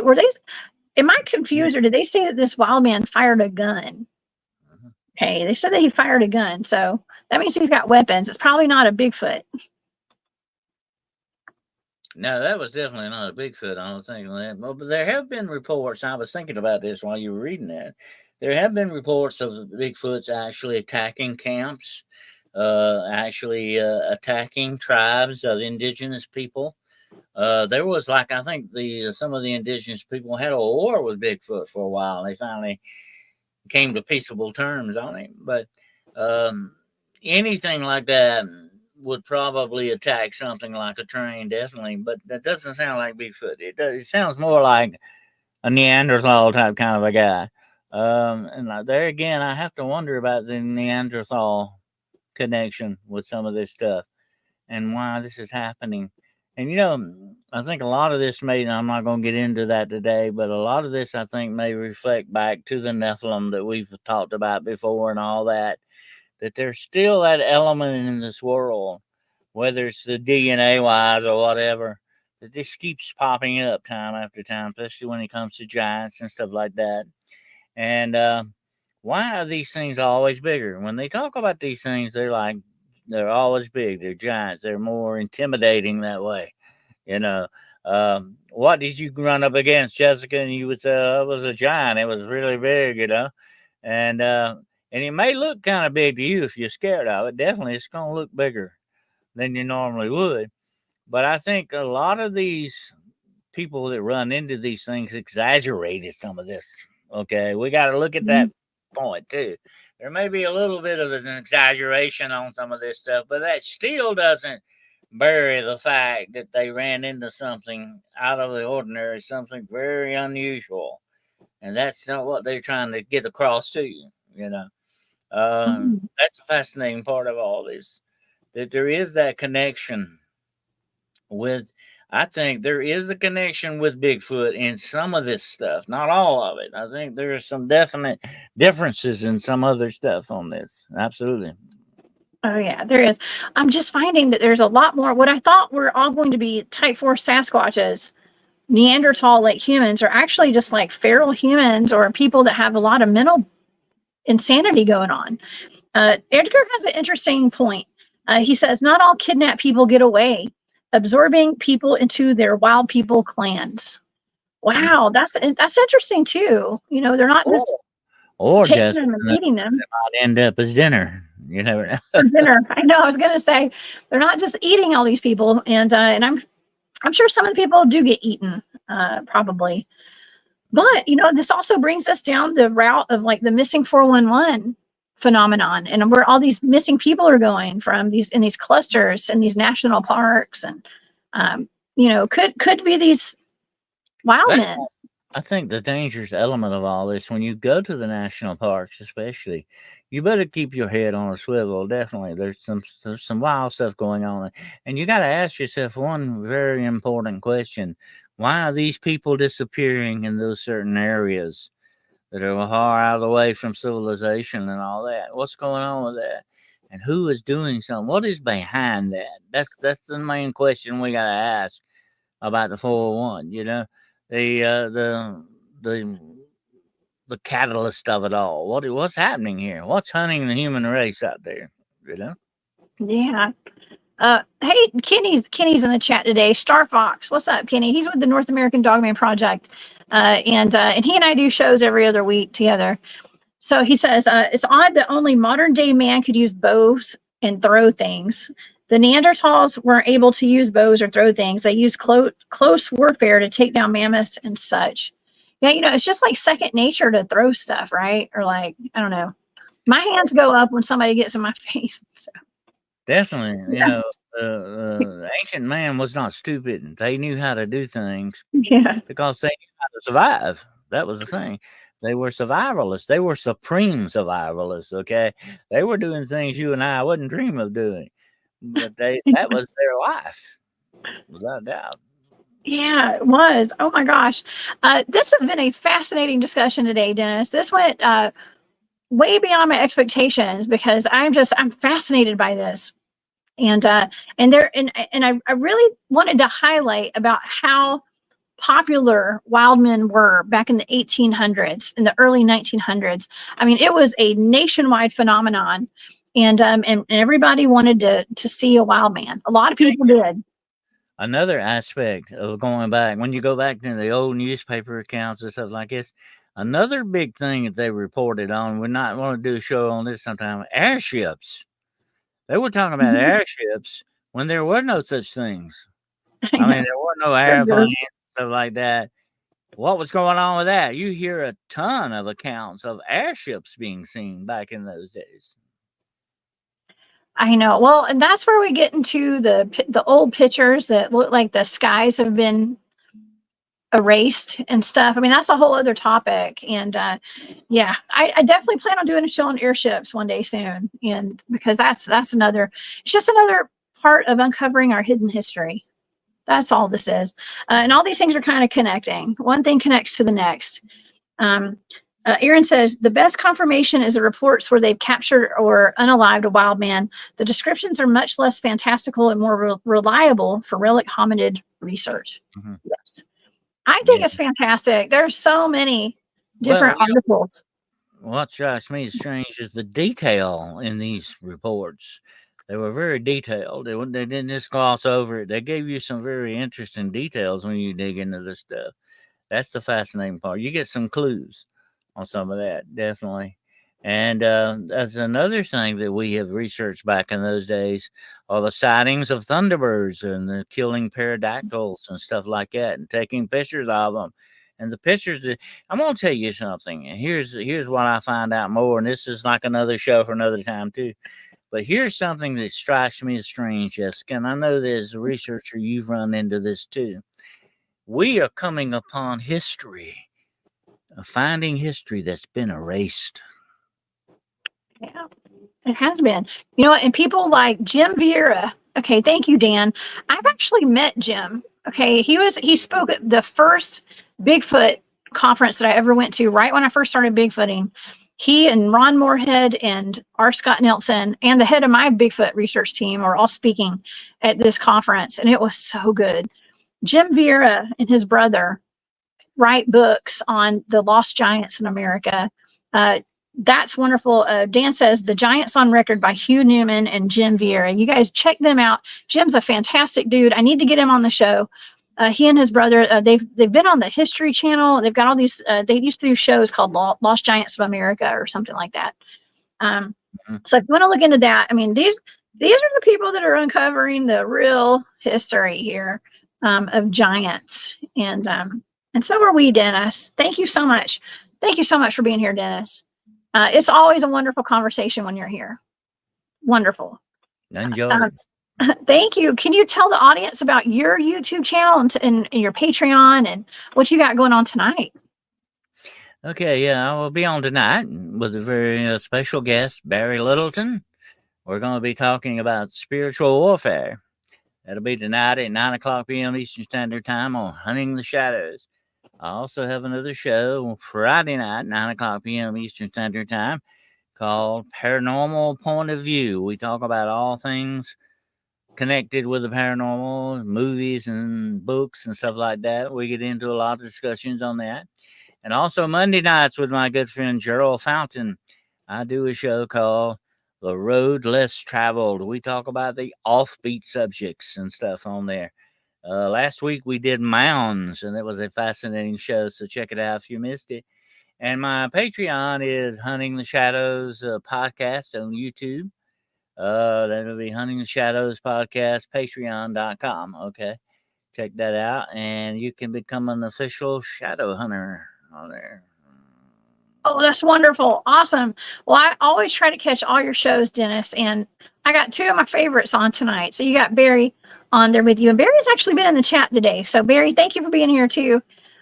am I confused, or did they say that this wild man fired a gun? Okay, they said that he fired a gun, so that means he's got weapons. It's probably not a Bigfoot. No, that was definitely not a Bigfoot. I don't think that. But there have been reports. I was thinking about this while you were reading that. There have been reports of Bigfoots actually attacking camps, attacking tribes of indigenous people. There was I think some of the indigenous people had a war with Bigfoot for a while. They finally came to peaceable terms on him. But anything like that would probably attack something like a train, definitely. But that doesn't sound like Bigfoot. It sounds more like a Neanderthal type kind of a guy. And there again, I have to wonder about the Neanderthal connection with some of this stuff and why this is happening. And, I think a lot of this I'm not going to get into that today, but a lot of this, I think, may reflect back to the Nephilim that we've talked about before and all that there's still that element in this world, whether it's the DNA wise or whatever, that this keeps popping up time after time, especially when it comes to giants and stuff like that. And why are these things always bigger? When they talk about these things, they're always big. They're giants. They're more intimidating that way. What did you run up against, Jessica? And you would say, it was a giant. It was really big, and it may look kind of big to you if you're scared of it. Definitely, it's going to look bigger than you normally would. But I think a lot of these people that run into these things exaggerated some of this. Okay, we got to look at that point too. There may be a little bit of an exaggeration on some of this stuff, but that still doesn't bury the fact that they ran into something out of the ordinary, something very unusual. And that's not what they're trying to get across to you, That's a fascinating part of all this, that there is that connection with, I think there is a connection with Bigfoot in some of this stuff, not all of it. I think there are some definite differences in some other stuff on this. Absolutely. Oh, yeah, there is. I'm just finding that there's a lot more. What I thought were all going to be type 4 Sasquatches, Neanderthal like humans, are actually just like feral humans or people that have a lot of mental insanity going on. Edgar has an interesting point. He says, not all kidnapped people get away, absorbing people into their wild people clans. Wow, that's interesting too. They're not just taking them and eating them. It might end up as dinner. You never know. For dinner. I know. I was going to say they're not just eating all these people, and I'm sure some of the people do get eaten, probably. But this also brings us down the route of like the missing 411 phenomenon, and where all these missing people are going from in these clusters and these national parks, and could be these wildmen. I think the dangerous element of all this, when you go to the national parks, especially, you better keep your head on a swivel. Definitely, there's some wild stuff going on, and you got to ask yourself one very important question: why are these people disappearing in those certain areas that are far out of the way from civilization and all that? What's going on with that? And who is doing something? What is behind that? That's the main question we got to ask about the 401. The catalyst of it all. What's happening here? What's hunting the human race out there? Yeah. Hey, Kenny's in the chat today. Star Fox, what's up, Kenny? He's with the North American Dogman Project, and he and I do shows every other week together. So he says it's odd that only modern day man could use bows and throw things. The Neanderthals weren't able to use bows or throw things. They used close warfare to take down mammoths and such. Yeah, it's just like second nature to throw stuff, right? Or like, I don't know. My hands go up when somebody gets in my face. So. Definitely. Ancient man was not stupid. They knew how to do things. Yeah. Because they knew how to survive. That was the thing. They were survivalists. They were supreme survivalists. Okay, they were doing things you and I wouldn't dream of doing, but that was their life, without a doubt. Yeah, it was. Oh my gosh. This has been a fascinating discussion today, Dennis. This went way beyond my expectations because I'm fascinated by this. And I really wanted to highlight about how popular Wildmen were back in the 1800s, in the early 1900s. I mean, it was a nationwide phenomenon, and everybody wanted to see a wild man. A lot of people did. Another aspect of going back, when you go back to the old newspaper accounts and stuff like this, another big thing that they reported on, we not want to do a show on this sometime, airships. They were talking about airships when there were no such things. I mean, there were no airplanes, stuff like that. What was going on with that? You hear a ton of accounts of airships being seen back in those days. I know. Well, and that's where we get into the old pictures that look like the skies have been erased and stuff. I mean, that's a whole other topic. And yeah, I definitely plan on doing a show on airships one day soon. And because that's another, it's just another part of uncovering our hidden history. That's all this is. And all these things are kind of connecting. One thing connects to the next. Aaron says, the best confirmation is the reports where they've captured or unalived a wild man. The descriptions are much less fantastical and more reliable for relic hominid research. Yes. I think it's fantastic. There's so many different articles. What strikes me as strange is the detail in these reports. They were very detailed. They didn't just gloss over it. They gave you some very interesting details when you dig into this stuff. That's the fascinating part. You get some clues on some of that, definitely. And that's another thing that we have researched back in those days, are the sightings of thunderbirds and the killing pterodactyls and stuff like that, and taking pictures of them. And the pictures that I'm going to tell you something. And here's what I find out more. And this is like another show for another time too. But here's something that strikes me as strange, Jessica. And I know that as a researcher, you've run into this too. We are coming upon history, finding history that's been erased. Yeah, it has been. You know, and people like Jim Vieira. Okay, thank you, Dan. I've actually met Jim. Okay, he spoke at the first Bigfoot conference that I ever went to, right when I first started Bigfooting. He and Ron Moorhead and R. Scott Nelson and the head of my Bigfoot research team are all speaking at this conference, and it was so good. Jim Vieira and his brother write books on the lost giants in America. That's wonderful. Dan says The Giants on Record by Hugh Newman and Jim Vieira. You guys check them out. Jim's a fantastic dude. I need to get him on the show. He and his brother, they've been on the History Channel. They've got all these. They used to do shows called Lost Giants of America or something like that. So if you want to look into that, I mean, these are the people that are uncovering the real history here of giants, and so are we, Dennis. Thank you so much. Thank you so much for being here, Dennis. It's always a wonderful conversation when you're here. Wonderful. Enjoy. Thank you. Can you tell the audience about your YouTube channel and your Patreon and what you got going on tonight? Okay, yeah, I will be on tonight with a very special guest, Barry Littleton. We're going to be talking about spiritual warfare. That'll be tonight at 9 o'clock p.m. Eastern Standard Time on Hunting the Shadows. I also have another show Friday night, 9 o'clock p.m. Eastern Standard Time, called Paranormal Point of View. We talk about all things connected with the paranormal, movies and books and stuff like that. We get into a lot of discussions on that. And also Monday nights with my good friend Gerald Fountain, I do a show called The Road Less Traveled. We talk about the offbeat subjects and stuff on there. Last week we did mounds, and it was a fascinating show, so check it out if you missed it. And my Patreon is Hunting the Shadows podcast on YouTube. That'll be Hunting the Shadows podcast, patreon.com. Okay, check that out, and you can become an official shadow hunter on there. Oh, that's wonderful. Awesome. Well, I always try to catch all your shows, Dennis, and I got two of my favorites on tonight. So you got Barry on there with you, and Barry's actually been in the chat today. So Barry, thank you for being here too.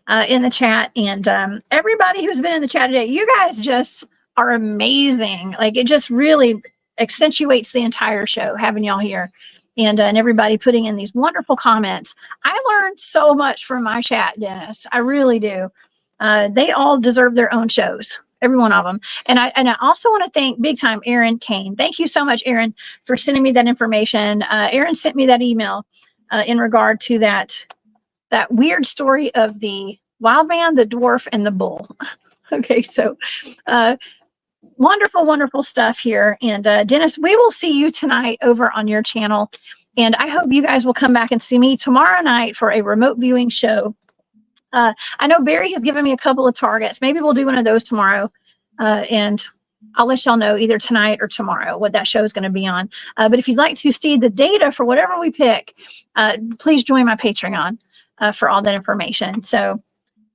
in the chat. And everybody who's been in the chat today, you guys just are amazing. Like, it just really accentuates the entire show having y'all here, and everybody putting in these wonderful comments. I learned so much from my chat, Dennis. I really do. They all deserve their own shows, every one of them. And I also want to thank big time Aaron Kane. Thank you so much, Aaron, for sending me that information. Aaron sent me that email in regard to that weird story of the Wildman, the dwarf, and the bull. Okay, so wonderful, wonderful stuff here. And Dennis, we will see you tonight over on your channel. And I hope you guys will come back and see me tomorrow night for a remote viewing show. I know Barry has given me a couple of targets. Maybe we'll do one of those tomorrow. And I'll let y'all know either tonight or tomorrow what that show is going to be on. But if you'd like to see the data for whatever we pick, please join my Patreon for all that information. So,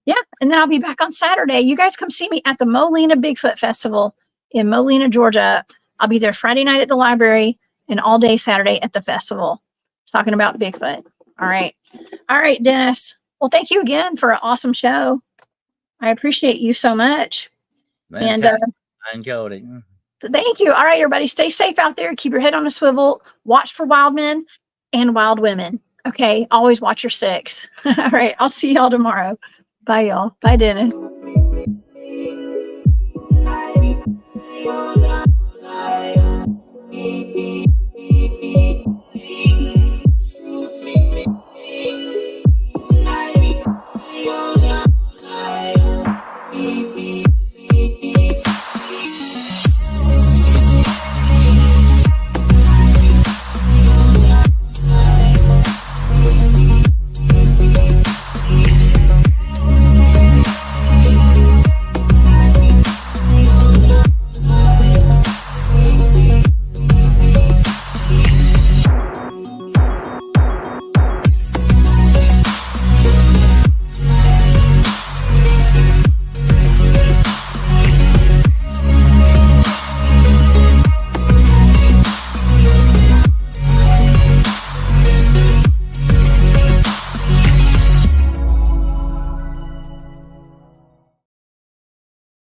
yeah, and then I'll be back on Saturday. You guys come see me at the Molina Bigfoot Festival in Molina, Georgia. I'll be there Friday night at the library and all day Saturday at the festival, talking about Bigfoot. All right. All right, Dennis. Well, thank you again for an awesome show. I appreciate you so much. Fantastic. And I enjoyed it. Thank you. All right, everybody, stay safe out there. Keep your head on a swivel. Watch for wild men and wild women. Okay, always watch your six. All right, I'll see y'all tomorrow. Bye, y'all. Bye, Dennis.